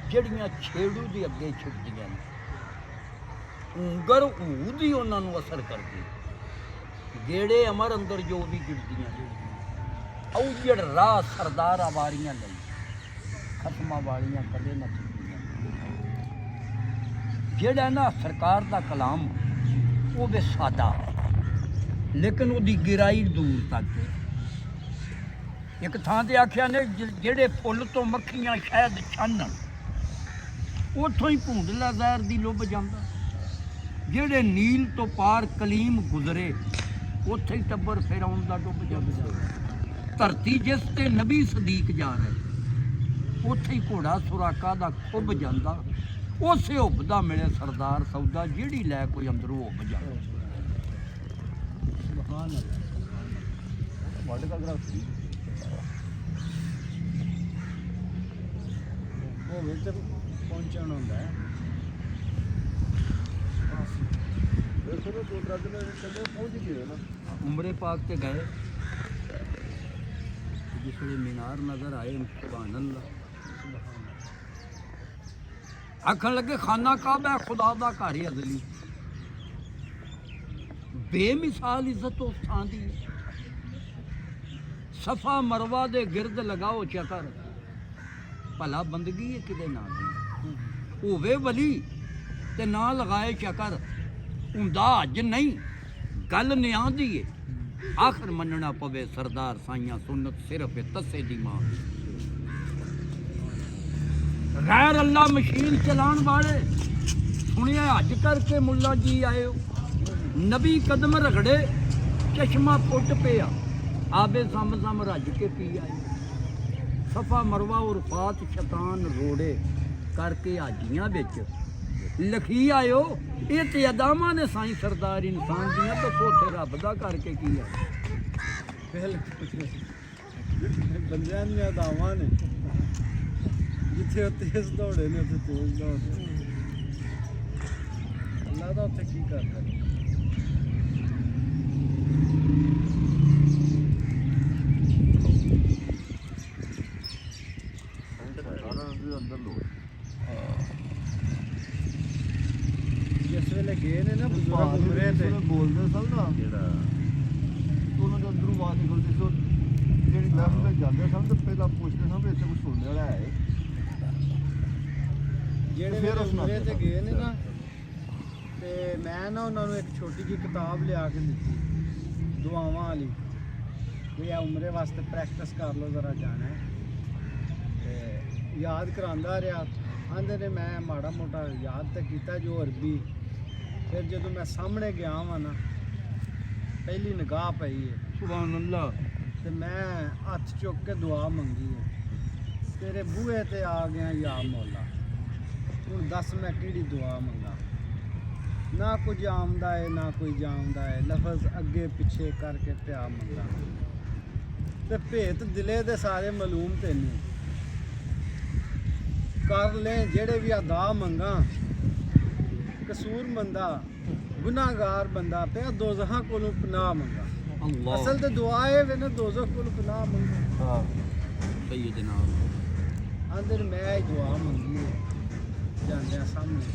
ਜਿਹੜੀਆਂ ਛੇੜੂ ਦੇ ਅੱਗੇ ਛਿੜਦੀਆਂ ਨੇ ਉਂਗਰ ਦੀ ਉਹਨਾਂ ਨੂੰ ਅਸਰ ਕਰਦੀ ਗੇੜੇ ਅਮਰ ਅੰਦਰ ਜੋ ਵੀ ਗਿਰਦੀਆਂ ਔਜੜ ਰਾਹ ਸਰਦਾਰ ਆਵਾਰੀਆਂ ਲਈ ਖਤਮਾਂ ਵਾਲੀਆਂ ਕਦੇ ਨਾ ਛਿੜਦੀਆਂ ਜਿਹੜਾ ਨਾ ਸਰਕਾਰ ਦਾ ਕਲਾਮ ਉਹ ਵੀ ਸਾਦਾ ਲੇਕਿਨ ਉਹਦੀ ਗਿਰਾਈ ਦੂਰ ਤੱਕ ਇੱਕ ਥਾਂ ਤੇ ਆਖਿਆ ਨੇ ਜਿਹੜੇ ਫੁੱਲ ਤੋਂ ਮੱਖੀਆਂ ਸ਼ਾਇਦ ਛਾਨਣ ਉੱਥੋਂ ਹੀ ਭੂੰਡਲਾ ਜ਼ਹਿਰ ਦੀ ਲੁੱਭ ਜਾਂਦਾ ਜਿਹੜੇ ਨੀਲ ਤੋਂ ਪਾਰ ਕਲੀਮ ਗੁਜ਼ਰੇ ਉੱਥੇ ਹੀ ਟੱਬਰ ਫੇਰਾਉਣ ਦਾ ਡੁੱਬ ਜਾਂਦਾ ਧਰਤੀ ਜਿਸ ਤੇ ਨਬੀ ਸਦੀਕ ਜਾ ਰਹੇ ਉੱਥੇ ਹੀ ਘੋੜਾ ਸੁਰਾਕਾ ਦਾ ਖੁੱਭ ਜਾਂਦਾ ਉਸੇ ਹੁੱਬ ਦਾ ਮਿਲੇ ਸਰਦਾਰ ਸੌਦਾ ਜਿਹੜੀ ਲੈ ਕੋਈ ਅੰਦਰੋਂ ਹੁੱਬ ਜਾਂਦਾ ਸੁਭਾਨ ਅੱਲਾਹ ਵੱਡ ਦਾ ਗ੍ਰਾਫੀ ਉਹ ਵਿੱਚ ਪਹੁੰਚਣ ਹੁੰਦਾ ਹੈ ਦੇਖੋ ਨਾ ਦੋ ਰਾਤ ਨੇ ਚੱਲੇ ਪਹੁੰਚ ਗਏ ਨਾ ਉਮਰੇ ਪਾਕ ਤੇ ਗਏ ਜਿਸ ਵੇਲੇ ਮੀਨਾਰ ਨਜ਼ਰ ਆਏ ਸੁਭਾਨ ਅੱਲਾਹ ਆਖਣ ਲੱਗੇ ਖਾਨਾ ਕਾਬਾ ਖੁਦਾ ਦਾ ਘਰ ਹੈ ਅਜ਼ਲੀ ਬੇਮਿਸਾਲ ਇੱਜ਼ਤ ਉਸ ਥਾਂ ਦੀ ਸਫਾ ਮਰਵਾ ਦੇ ਗਿਰਦ ਲਗਾਓ ਚੱਕਰ ਭਲਾ ਬੰਦਗੀ ਹੈ ਕਿਤੇ ਨਾ ਦੀ ਹੋਵੇ ਵਲੀ ਤੇ ਨਾ ਲਗਾਏ ਚੱਕਰ ਹੁੰਦਾ ਅੱਜ ਨਹੀਂ ਗੱਲ ਨਿਆਂ ਦੀ ਏ ਆਖਰ ਮੰਨਣਾ ਪਵੇ ਸਰਦਾਰ ਸਾਈਆਂ ਸੁਨਤ ਸਿਰਫ ਤਸੇ ਦੀ ਮਾਂ ਗੈਰ ਅੱਲਾ ਮਸ਼ੀਨ ਚਲਾਉਣ ਵਾਲੇ ਸੁਣਿਆ ਅੱਜ ਕਰਕੇ ਮੁੱਲਾ ਜੀ ਆਇਓ ਨਬੀ ਕਦਮ ਰਗੜੇ ਚਸ਼ਮਾ ਪੁੱਟ ਪਿਆ ਆਬੇ ਸਮ ਸਮ ਰੱਜ ਕੇ ਪੀ ਆਏ ਸਫਾ ਮਰਵਾ ਉਰਫਾਤ ਸ਼ੈਤਾਨ ਰੋੜੇ ਕਰਕੇ ਹਾਜੀਆਂ ਵਿੱਚ ਲਖੀ ਆਇਓ ਇਹ ਤੇ ਅਦਾਵਾਂ ਨੇ ਸਾਈਂ ਸਰਦਾਰ ਇਨਸਾਨ ਦੀਆਂ ਦੱਸੋ ਉੱਥੇ ਰੱਬ ਦਾ ਕਰਕੇ ਕੀ ਆ ਬੰਦਿਆਂ ਦੀਆਂ ਦਾਵਾਂ ਨੇ ਜਿੱਥੇ ਤੇਜ਼ ਦੌੜੇ ਨੇ ਉੱਥੇ ਤੇਜ਼ ਦੌੜਦੇ ਅੱਲਾ ਦਾ ਉੱਥੇ ਕੀ ਕਰਦਾ ਅੰਦਰ ਲੋੜ ਜਿਸ ਵੇਲੇ ਗਏ ਨੇ ਨਾ ਬਜ਼ੁਰਗ ਉਮਰੇ ਤੇ ਬੋਲਦੇ ਸਭ ਨਾ ਜਿਹੜਾ ਉਹਨਾਂ ਦੇ ਅੰਦਰੋਂ ਆਵਾਜ਼ ਨਿਕਲਦੀ ਸੋ ਜਿਹੜੀ ਮਹਿਫਿਲ ਵਿੱਚ ਜਾਂਦੇ ਸਨ ਤੇ ਪਹਿਲਾਂ ਪੁੱਛਦੇ ਸਨ ਵੀ ਇੱਥੇ ਕੁਝ ਸੁਣਨੇ ਵਾਲਾ ਹੈ ਜਿਹੜੇ ਫਿਰ ਮੇਰੇ ਉਸ ਨਾਲ ਉਮਰੇ ਤੇ ਗਏ ਨੇ ਨਾ, ਤੇ ਮੈਂ ਨਾ ਉਹਨਾਂ ਨੂੰ ਇੱਕ ਛੋਟੀ ਜਿਹੀ ਕਿਤਾਬ ਲਿਆ ਕੇ ਦਿੱਤੀ ਦੁਆਵਾਂ ਵਾਲੀ, ਵੀ ਇਹ ਉਮਰੇ ਵਾਸਤੇ ਪ੍ਰੈਕਟਿਸ ਕਰ ਲਓ ਜ਼ਰਾ ਜਾਣਾ ਹੈ। ਤੇ ਯਾਦ ਕਰਾਉਂਦਾ ਰਿਹਾ, ਆਂਦੇ ਨੇ ਮੈਂ ਮਾੜਾ ਮੋਟਾ ਯਾਦ ਤਾਂ ਕੀਤਾ ਜੋ ਅਰਬੀ। ਫਿਰ ਜਦੋਂ ਮੈਂ ਸਾਹਮਣੇ ਗਿਆ ਵਾਂ ਨਾ, ਪਹਿਲੀ ਨਿਗਾਹ ਪਈ ਹੈ ਸੁਭਾਨ ਅੱਲਾਹ। ਤੇ ਮੈਂ ਹੱਥ ਚੁੱਕ ਕੇ ਦੁਆ ਮੰਗੀ ਹੈ, ਤੇਰੇ ਬੂਹੇ ਤੇ ਆ ਗਿਆ ਯਾ ਮੌਲਾ, ਹੁਣ ਦੱਸ ਮੈਂ ਕਿਹੜੀ ਦੁਆ ਮੰਗਾ। ਨਾ ਕੁਝ ਆਉਂਦਾ ਹੈ ਨਾ ਕੋਈ ਜਾਣਦਾ ਹੈ, ਲਫ਼ਜ਼ ਅੱਗੇ ਪਿੱਛੇ ਕਰਕੇ ਪਿਆ ਮੰਗਾ। ਤੇ ਭੇਤ ਦਿਲੇ ਦੇ ਸਾਰੇ ਮਾਲੂਮ ਤੈਨੂੰ, ਕਰ ਲੈ ਜਿਹੜੇ ਵੀ ਅਦਾ ਮੰਗਾ। ਕਸੂਰ ਮੰਦਾ ਗੁਨਾਹਗਾਰ ਬੰਦਾ ਪਿਆ ਦੋਜ਼ਖਾਂ ਕੋਲੋਂ ਪਨਾਹ ਮੰਗਾ। ਅੱਲਾਹ ਅਸਲ ਤੇ ਦੁਆ ਹੈ ਵੇ ਨਾ ਦੋਜ਼ਖ ਕੋਲੋਂ ਪਨਾਹ ਮੰਗਾ। ਹਾਂ ਸੈਯਦਨਾ ਅੰਦਰ ਮੈਂ ਹੀ ਦੁਆ ਮੰਗੀ ਹੈ ਜਾਂਦਿਆਂ ਸਾਹਮਣੇ।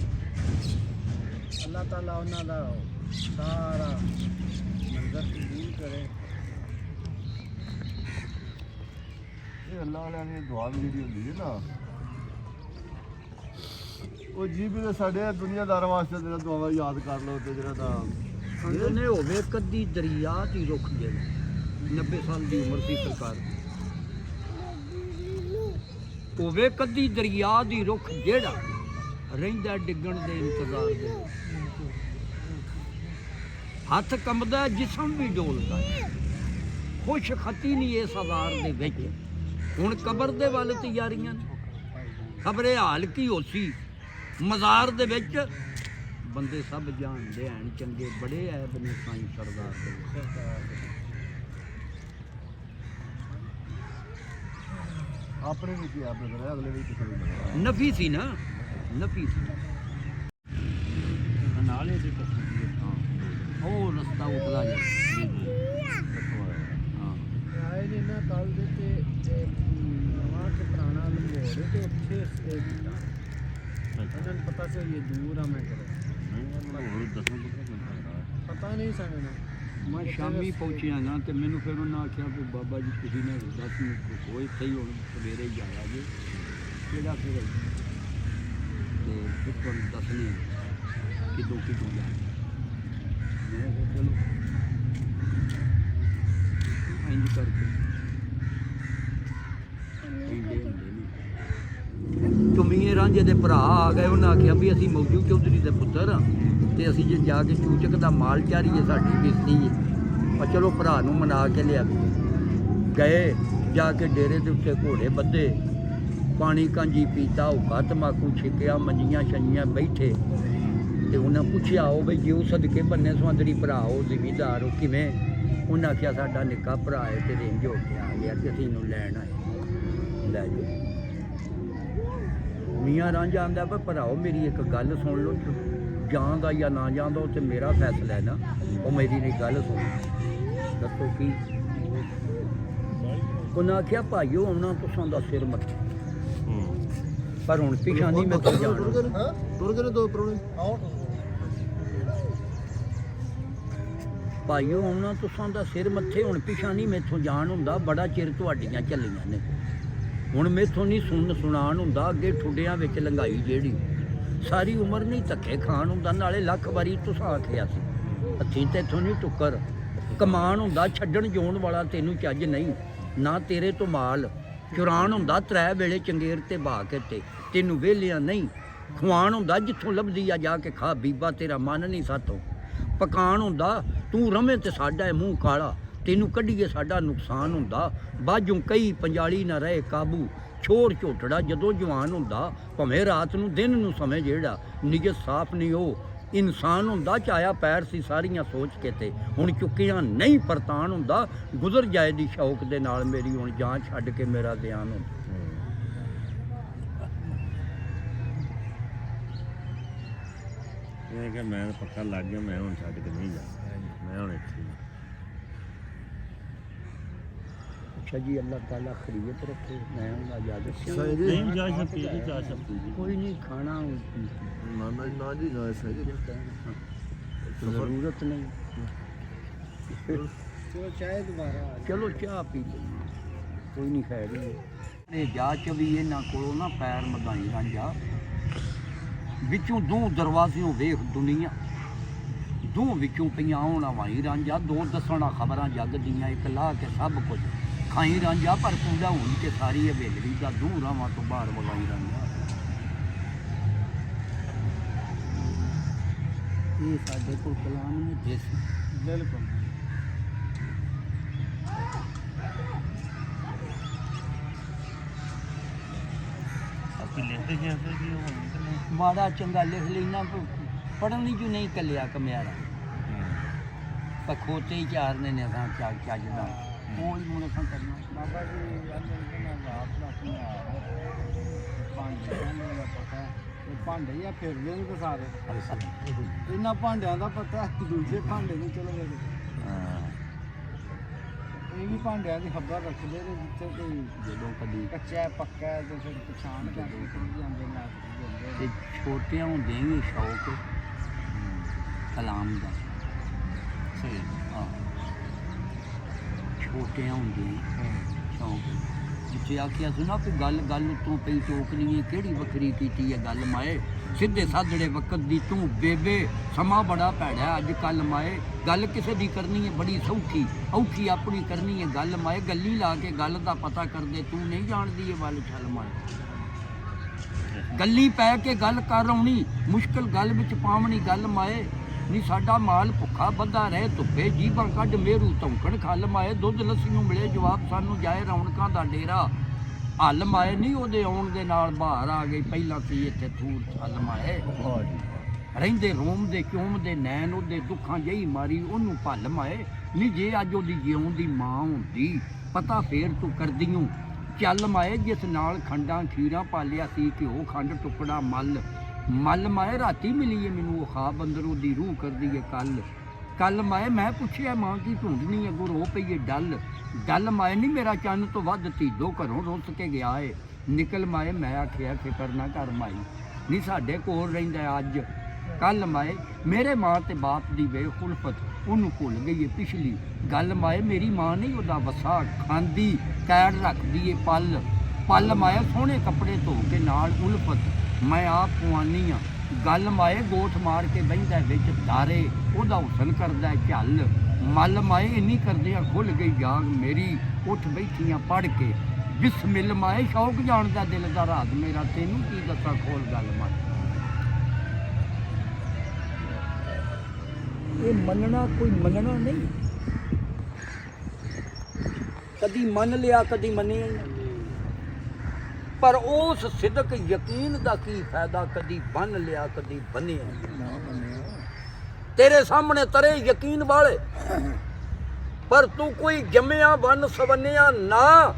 ਅੱਲਾਹ ਤਾਲਾ ਉਹਨਾਂ ਦਾ ਸਾਰਾ ਮੰਜ਼ਰ ਕਬੂਲ ਕਰੇ। ਇਹ ਅੱਲਾਹ ਵਾਲਿਆਂ ਦੀ ਦੁਆ ਵੀ ਜਿਹੜੀ ਹੁੰਦੀ ਹੈ ਨਾ, ਉਹ ਜੀ ਵੀ ਤਾਂ ਸਾਡੇ ਦੁਨੀਆਦਾਰਾਂ ਵਾਸਤੇ ਜਿਹੜਾ ਦੁਆਵਾਂ ਯਾਦ ਕਰ ਲਓ ਤੇ ਜਿਹੜਾ ਤਾਂ ਕਹਿੰਦੇ ਨੇ ਹੋਵੇ ਕੱਦੀ ਦਰਿਆ ਦੀ ਰੁੱਖ ਜਿਹੜਾ 90 ਸਾਲ ਦੀ ਉਮਰ ਸੀ ਸਰਕਾਰ ਦੀ, ਹੋਵੇ ਕੱਦੀ ਦਰਿਆ ਦੀ ਰੁੱਖ ਜਿਹੜਾ ਰਹਿੰਦਾ ਡਿੱਗਣ ਦੇ ਇੰਤਜ਼ਾਰ ਦੇ, ਹੱਥ ਕੰਬਦਾ ਜਿਸਮ ਵੀ ਡੋਲਦਾ, ਖੁਸ਼ ਖਤੀ ਨਹੀਂ ਇਸ ਹਜ਼ਾਰ ਦੇ ਵਿੱਚ। ਹੁਣ ਕਬਰ ਦੇ ਵੱਲ ਤਿਆਰੀਆਂ ਨੇ, ਖਬਰੇ ਹਾਲ ਕੀ ਹੋਸੀ ਮਜ਼ਾਰ ਦੇ ਵਿੱਚ। ਬੰਦੇ ਸਭ ਜਾਣਦੇ ਹਨ ਚੰਗੇ ਬੜੇ ਐਬ ਨੇ ਸਾਈਂ ਸਰਦਾਰ ਦੇ। ਆਪਣੇ ਵਿੱਚ ਹੀ ਆਪਣੇ ਕਰਿਆ, ਅਗਲੇ ਵੀ ਕਿਸੇ ਨੂੰ ਮਿਲਿਆ। ਨਫੀ ਸੀ ਨਾ, ਨਫੀ ਸੀ। ਨਾਲੇ ਦੇ ਉਹ ਰਸਤਾ ਉਤਲਾ ਜਾ ਆਏ ਨੇ ਨਾ ਕੱਲ ਦੇ ਤੇ ਨਵਾਂ ਤੇ ਪੁਰਾਣਾ ਲੰਗੋੜ ਤੇ ਉੱਥੇ ਸਟੇ ਕੀਤਾ। ਇਹਨਾਂ ਨੂੰ ਪਤਾ ਸੀ ਇਹ ਦੂਰ ਆ ਮੈਂ ਕਰੋ, ਪਤਾ ਨਹੀਂ ਸਾਨੂੰ। ਮੈਂ ਸ਼ਾਮੀ ਪਹੁੰਚਿਆ ਨਾ ਤੇ ਮੈਨੂੰ ਫਿਰ ਉਹਨਾਂ ਆਖਿਆ ਕਿ ਬਾਬਾ ਜੀ ਤੁਸੀਂ ਨੇ 10 ਮਿੰਟ ਹੋਏ ਸਹੀ ਹੁਣ ਸਵੇਰੇ ਹੀ ਜਾਇਆ ਜੀ ਕਿਹੜਾ ਫਿਰ ਤੇ ਫਿਰ ਤੁਹਾਨੂੰ ਦੱਸਣੇ ਕਿਦੋਂ ਜਾਣਾ। ਮੈਂ ਕਿਹਾ ਚਲੋ ਇੰਜ ਕਰਕੇ ਕਹਿੰਦੇ ਹੁੰਦੇ ਨੇ। ਚੁੰਮੀਏ ਰਾਂਝੇ ਦੇ ਭਰਾ ਆ ਗਏ, ਉਹਨਾਂ ਆਖਿਆ ਵੀ ਅਸੀਂ ਮੌਜੂ ਚੌਧਰੀ ਦੇ ਪੁੱਤਰ ਹਾਂ ਤੇ ਅਸੀਂ ਜੇ ਜਾ ਕੇ ਚੂਚਕ ਦਾ ਮਾਲ ਚਾਰੀਏ ਸਾਡੀ ਬੇਇੱਜ਼ਤੀ ਹੈ। ਪਰ ਚਲੋ ਭਰਾ ਨੂੰ ਮਨਾ ਕੇ ਲਿਆ ਗਏ, ਜਾ ਕੇ ਡੇਰੇ ਦੇ ਉੱਤੇ ਘੋੜੇ ਬੱਧੇ, ਪਾਣੀ ਕਾਂਜੀ ਪੀਤਾ, ਹੁੱਕਾ ਤੰਬਾਕੂ ਛਿਕਿਆ, ਮੰਜੀਆਂ ਛੰਜੀਆਂ ਬੈਠੇ ਤੇ ਉਹਨਾਂ ਪੁੱਛਿਆ ਉਹ ਬਈ ਜੇ ਉਹ ਸਦਕੇ ਬੰਨੇ ਸੁਆਂਦਰੀ ਭਰਾ ਉਹ ਜ਼ਿਮੀਦਾਰ ਉਹ ਕਿਵੇਂ? ਉਹਨਾਂ ਆਖਿਆ ਸਾਡਾ ਨਿੱਕਾ ਭਰਾ ਹੈ ਤੇ ਰਿੰਝ ਹੋ ਕੇ ਆ ਗਿਆ ਤੇ ਅਸੀਂ ਇਹਨੂੰ ਲੈਣ ਆਏ। ਲੈ ਜਾਓ। ਮੀਆਂ ਰਾਂਝਾ ਆਂਦਾ ਪਰ ਭਰਾਓ ਮੇਰੀ ਇੱਕ ਗੱਲ ਸੁਣ ਲਓ, ਜਾਂਦਾ ਜਾਂ ਨਾ ਜਾਂਦਾ ਉਹ ਤੇ ਮੇਰਾ ਫੈਸਲਾ ਹੈ ਨਾ, ਉਹ ਮੇਰੀ ਨਹੀਂ ਗੱਲ ਸੁਣ। ਦੱਸੋ ਕੀ? ਉਹਨਾਂ ਆਖਿਆ ਭਾਈਓ ਆਉਣਾ ਤੁਸਾਂ ਦਾ ਸਿਰ ਮੱਥੇ, ਪਰ ਹੁਣ ਪਿਛਾਂ ਨਹੀਂ ਮੈਂ ਜਾਣਾ। ਤੁਰ ਗਏ ਨੇ ਦੋ ਪਰੋਣੇ। ਭਾਈਓ ਆਉਣਾ ਤੁਸਾਂ ਦਾ ਸਿਰ ਮੱਥੇ, ਹੁਣ ਪਿਛਾਂ ਨਹੀਂ ਮੈਥੋਂ ਜਾਣ ਹੁੰਦਾ। ਬੜਾ ਚਿਰ ਤੁਹਾਡੀਆਂ ਚੱਲੀਆਂ ਨੇ, ਹੁਣ ਮੈਥੋਂ ਨਹੀਂ ਸੁਣਾਣ ਹੁੰਦਾ। ਅੱਗੇ ਠੁੱਡਿਆਂ ਵਿੱਚ ਲੰਘਾਈ ਜਿਹੜੀ ਸਾਰੀ ਉਮਰ ਨਹੀਂ ਧੱਕੇ ਖਾਣ ਹੁੰਦਾ। ਨਾਲੇ ਲੱਖ ਵਾਰੀ ਤੁਸਾਂ ਆਖਿਆ ਸੀ ਹੱਥੀਂ ਤੇ ਇੱਥੋਂ ਨਹੀਂ ਟੁੱਕਰ ਕਮਾਨ ਹੁੰਦਾ। ਛੱਡਣ ਜੋਣ ਵਾਲਾ ਤੈਨੂੰ ਚੱਜ ਨਹੀਂ, ਨਾ ਤੇਰੇ ਤੋਂ ਮਾਲ ਚੁਰਾਨ ਹੁੰਦਾ। ਤਰੇ ਵੇਲੇ ਚੰਗੇਰ ਤੇ ਬਾ ਕੇ ਤੇ ਤੈਨੂੰ ਵਿਹਲਿਆਂ ਨਹੀਂ ਖਵਾਨ ਹੁੰਦਾ। ਜਿੱਥੋਂ ਲੱਭਦੀ ਆ ਜਾ ਕੇ ਖਾ ਬੀਬਾ, ਤੇਰਾ ਮਨ ਨਹੀਂ ਸਾਥੋਂ ਪਕਾਨ ਹੁੰਦਾ। ਤੂੰ ਰਵੇਂ ਤੇ ਸਾਡਾ ਮੂੰਹ ਕਾਲਾ, ਤੈਨੂੰ ਕੱਢੀਏ ਸਾਡਾ ਨੁਕਸਾਨ ਹੁੰਦਾ। ਬਾਝੋਂ ਕਈ ਪੰਜਾਲੀ ਨਾ ਰਹੇ ਕਾਬੂ, ਛੋਰ ਝੋਟੜਾ ਜਦੋਂ ਜਵਾਨ ਹੁੰਦਾ। ਭਾਵੇਂ ਰਾਤ ਨੂੰ ਦਿਨ ਨੂੰ ਸਮੇਂ ਜਿਹੜਾ ਨਿਜਤ ਸਾਫ਼ ਨਹੀਂ ਉਹ ਇਨਸਾਨ ਹੁੰਦਾ। ਚਾਇਆ ਪੈਰ ਸੀ ਸਾਰੀਆਂ ਸੋਚ ਕੇ ਤੇ ਹੁਣ ਚੁੱਕੀਆਂ ਨਹੀਂ ਪਰਤਾਨ ਹੁੰਦਾ। ਗੁਜ਼ਰ ਜਾਏ ਦੀ ਸ਼ੌਕ ਦੇ ਨਾਲ ਮੇਰੀ ਹੁਣ ਜਾਨ ਛੱਡ ਕੇ ਮੇਰਾ ਧਿਆਨ ਹੁੰਦਾ। ਇਹ ਕਿ ਮੈਂ ਪੱਕਾ ਲੱਗ ਗਿਆ, ਮੈਂ ਹੁਣ ਛੱਡ ਕੇ ਨਹੀਂ ਜਾਣਾ, ਮੈਂ ਹੁਣ ਇੱਥੇ ਅੱਛਾ ਜੀ, ਅੱਲਾਹ ਤਾਲਾ ਖਰੀਅਤ ਰੱਖੇ। ਮੈਂ ਹੁਣ ਇਜਾਜ਼ਤ ਨਹੀਂ ਜਾ ਸਕਦੀ ਜੀ, ਜਾ ਸਕਦੀ ਜੀ। ਕੋਈ ਨਹੀਂ ਖਾਣਾ ਨਾ ਜੀ ਨਾ ਸਹੀ ਜ਼ਰੂਰਤ ਨਹੀਂ। ਚਲੋ ਚਾਹੇ ਦੁਬਾਰਾ ਆ ਚਲੋ ਚਾਹ ਪੀ ਲਈਏ, ਕੋਈ ਨਹੀਂ ਖੈਰ ਇਹ ਜਾ ਚ ਵੀ ਇਹਨਾਂ ਕੋਲੋਂ ਨਾ ਪੈਰ ਮਦਾਈ ਰਾਂਝਾ ਵਿੱਚੋਂ ਦੋ ਦਰਵਾਜ਼ਿਓਂ ਵੇਖ ਦੁਨੀਆ, ਦੋ ਵਿੱਚੋਂ ਪਈਆਂ ਆਉਣਾ ਵਾਈ ਰਾਂਝਾ, ਦੋ ਦੱਸਣਾ ਖਬਰਾਂ ਜੱਗ ਦੀਆਂ, ਇੱਕ ਲਾ ਕੇ ਸਭ ਕੁਝ ਖਾਈ ਰਾਂਝਾ, ਪਰ ਪੂਰਾ ਹੋਈ ਕੇ ਸਾਰੀ ਹਵੇਲੀ ਦਾ ਦੂਰ ਰਾਵਾਂ ਤੋਂ ਬਾਹਰ ਵਗਾਈ ਰਾਂਝਾ। ਇਹ ਸਾਡੇ ਕੋਲ ਕਲਾਮ ਨੇ ਦੇਸੀ ਬਿਲਕੁਲ ਮਾੜਾ ਚੰਗਾ ਲਿਖ ਲੈਣਾ, ਪੜ੍ਹਨ ਲਈ ਜੋ ਨਹੀਂ ਕੱਲਿਆ ਕਮਿਆਰਾ ਪਰ ਖੋਤੇ ਹੀ ਚਾਰਨੇ ਨੇ ਅਸਾਂ ਚੱਜਦਾ ਉਹ ਹੀ ਹੁਣ ਅਸਾਂ ਕਰਨਾ। ਬਾਬਾ ਜੀ ਰਾਤ ਦਾ ਭਾਂਡੇ ਹੀ ਆ, ਫਿਰਦੇ ਨਹੀਂ ਤਾਂ ਸਾਰੇ ਇਹਨਾਂ ਭਾਂਡਿਆਂ ਦਾ ਪਤਾ, ਦੂਜੇ ਭਾਂਡੇ ਨਹੀਂ ਚਲੋ ਇਹ ਵੀ ਭਾਂਡਿਆਂ ਦੀ ਖਬਰ ਰੱਖਦੇ ਨੇ, ਜਿੱਥੇ ਕੋਈ ਜਦੋਂ ਕਦੀ ਕੱਚਾ ਹੈ, ਪੱਕਾ ਹੈ ਤੇ ਫਿਰ ਪਛਾਣ ਕਰਕੇ ਸਮਝ ਜਾਂਦੇ ਨੇ ਤੇ ਛੋਟਿਆਂ ਹੁੰਦੇ ਹੀ ਸ਼ੌਕ ਕਲਾਮ ਦਾ ਸਹੀ ਹਾਂ, ਛੋਟਿਆਂ ਹੁੰਦੇ ਸ਼ੌਕ ਜਿੱਥੇ ਆਖਿਆ ਸੁਣਾ ਕਿ ਗੱਲ ਉੱਤੋਂ ਪਈ ਟੋਕਣੀ ਹੈ, ਕਿਹੜੀ ਵੱਖਰੀ ਕੀਤੀ ਹੈ ਗੱਲ ਮਾਏ, ਸਿੱਧੇ ਸਾਧੜੇ ਵਕਤ ਦੀ ਤੂੰ ਬੇਬੇ, ਸਮਾਂ ਬੜਾ ਭੈੜਾ ਅੱਜ ਕੱਲ ਮਾਏ, ਗੱਲ ਕਿਸੇ ਦੀ ਕਰਨੀ ਹੈ ਬੜੀ ਸੌਖੀ, ਔਖੀ ਆਪਣੀ ਕਰਨੀ ਹੈ ਗੱਲ ਮਾਏ, ਗੱਲੀ ਲਾ ਕੇ ਗੱਲ ਦਾ ਪਤਾ ਕਰਦੇ ਤੂੰ ਨਹੀਂ ਜਾਣਦੀ ਇਹ ਵੱਲ ਛਲ ਮਾਏ, ਗੱਲੀ ਪੈ ਕੇ ਗੱਲ ਕਰ ਆਉਣੀ, ਮੁਸ਼ਕਿਲ ਗੱਲ ਵਿੱਚ ਪਾਵਣੀ ਗੱਲ ਮਾਏ, ਨੀ ਸਾਡਾ ਮਾਲ ਭੁੱਖਾ ਬੱਧਾ ਰਹੇ ਧੁੱਪੇ, ਜੀਭਾਂ ਕੱਢ ਮੇਰੂ ਧੌਂਕਣ ਖੱਲ ਮਾਏ, ਦੁੱਧ ਲੱਸੀ ਨੂੰ ਮਿਲੇ ਜਵਾਬ ਸਾਨੂੰ ਜਾਏ ਰੌਣਕਾਂ ਦਾ ਡੇਰਾ, ਹੱਲ ਮਾਏ ਨਹੀਂ ਉਹਦੇ ਆਉਣ ਦੇ ਨਾਲ ਬਾਹਰ ਆ ਗਈ, ਪਹਿਲਾਂ ਸੀ ਇੱਥੇ ਥੂਰ ਛੱਲ ਮਾਏ, ਰਹਿੰਦੇ ਰੋਮ ਦੇ ਕਿਉਂ ਦੇ ਨੈਣ ਉਹਦੇ ਦੁੱਖਾਂ ਜਹੀ ਮਾਰੀ ਉਹਨੂੰ ਭੱਲ ਮਾਏ, ਨੀ ਜੇ ਅੱਜ ਉਹਦੀ ਜਿਉਂ ਦੀ ਮਾਂ ਹੁੰਦੀ ਪਤਾ ਫੇਰ ਤੂੰ ਕਰਦੀਓ ਚੱਲ ਮਾਏ, ਜਿਸ ਨਾਲ ਖੰਡਾਂ ਖੀਰਾਂ ਪਾਲਿਆ ਸੀ ਘਿਓ ਖੰਡ ਟੁਕੜਾ ਮੱਲ ਮਾਏ, ਰਾਤੀ ਮਿਲੀ ਏ ਮੈਨੂੰ ਉਹ ਖਾਬ ਅੰਦਰੋਂ ਦੀ ਰੂਹ ਕਰਦੀ ਏ ਕੱਲ ਮਾਏ, ਮੈਂ ਪੁੱਛਿਆ ਮਾਂ ਕੀ ਢੂੰਡਣੀ ਅੱਗੋਂ ਰੋ ਪਈ ਏ ਡਲ ਮਾਏ, ਨਹੀਂ ਮੇਰਾ ਚੰਨ ਤੋਂ ਵੱਧ ਧੀਦੋ ਘਰੋਂ ਰੁੱਸ ਕੇ ਗਿਆ ਏ ਨਿਕਲ ਮਾਏ, ਮੈਂ ਆਖਿਆ ਫਿਕਰ ਨਾ ਕਰ ਮਾਈ, ਨਹੀਂ ਸਾਡੇ ਕੋਲ ਰਹਿੰਦਾ ਅੱਜ ਕੱਲ ਮਾਏ, ਮੇਰੇ ਮਾਂ ਤੇ ਬਾਪ ਦੀ ਬੇਖੁਲਫਤ ਉਹਨੂੰ ਭੁੱਲ ਗਈ ਏ ਪਿਛਲੀ ਗੱਲ ਮਾਏ, ਮੇਰੀ ਮਾਂ ਨਹੀਂ ਉਹਦਾ ਵਸਾ ਖਾਂਦੀ, ਕੈੜ ਰੱਖਦੀ ਏ ਪਲ ਮਾਏ, ਸੋਹਣੇ ਕੱਪੜੇ ਧੋ ਕੇ ਨਾਲ ਉਲਫਤ ਮੈਂ ਆਪ ਪਵਾਨੀ ਆ ਗੱਲ ਮਾਏ, ਗੋਠ ਮਾਰ ਕੇ ਬਹਿੰਦਾ ਵਿੱਚ ਦਾਰੇ ਉਹਦਾ ਹੁਸਨ ਕਰਦਾ ਝੱਲ ਮੱਲ ਮਾਏ, ਇੰਨੀ ਕਰਦਿਆਂ ਖੁੱਲ ਗਈ ਜਾਗ ਮੇਰੀ, ਉੱਠ ਬੈਠੀਆਂ ਪੜ ਕੇ ਬਿਸਮਿਲ ਮਾਏ, ਸ਼ੌਕ ਜਾਣਦਾ ਦਿਲ ਦਾ ਰਾਜ ਮੇਰਾ, ਤੈਨੂੰ ਕੀ ਦੱਸਾਂ ਖੋਲ ਗੱਲ ਮਾਏ, ਇਹ ਮੰਨਣਾ ਕੋਈ ਮੰਨਣਾ ਨਹੀਂ, ਕਦੀ ਮੰਨ ਲਿਆ ਕਦੀ ਮੰਨਿਆ ਨਹੀਂ, ਪਰ ਉਸ ਸਿਦਕ ਯਕੀਨ ਦਾ ਕੀ ਫਾਇਦਾ, ਕਦੀ ਬੰਨ ਲਿਆ ਕਦੀ ਬੰਨਿਆ, ਤੇਰੇ ਸਾਹਮਣੇ ਤਰੇ ਯਕੀਨ ਵਾਲੇ, ਪਰ ਤੂੰ ਕੋਈ ਜੰਮਿਆ ਬੰਨ ਸਵੰਨਿਆ ਨਾ,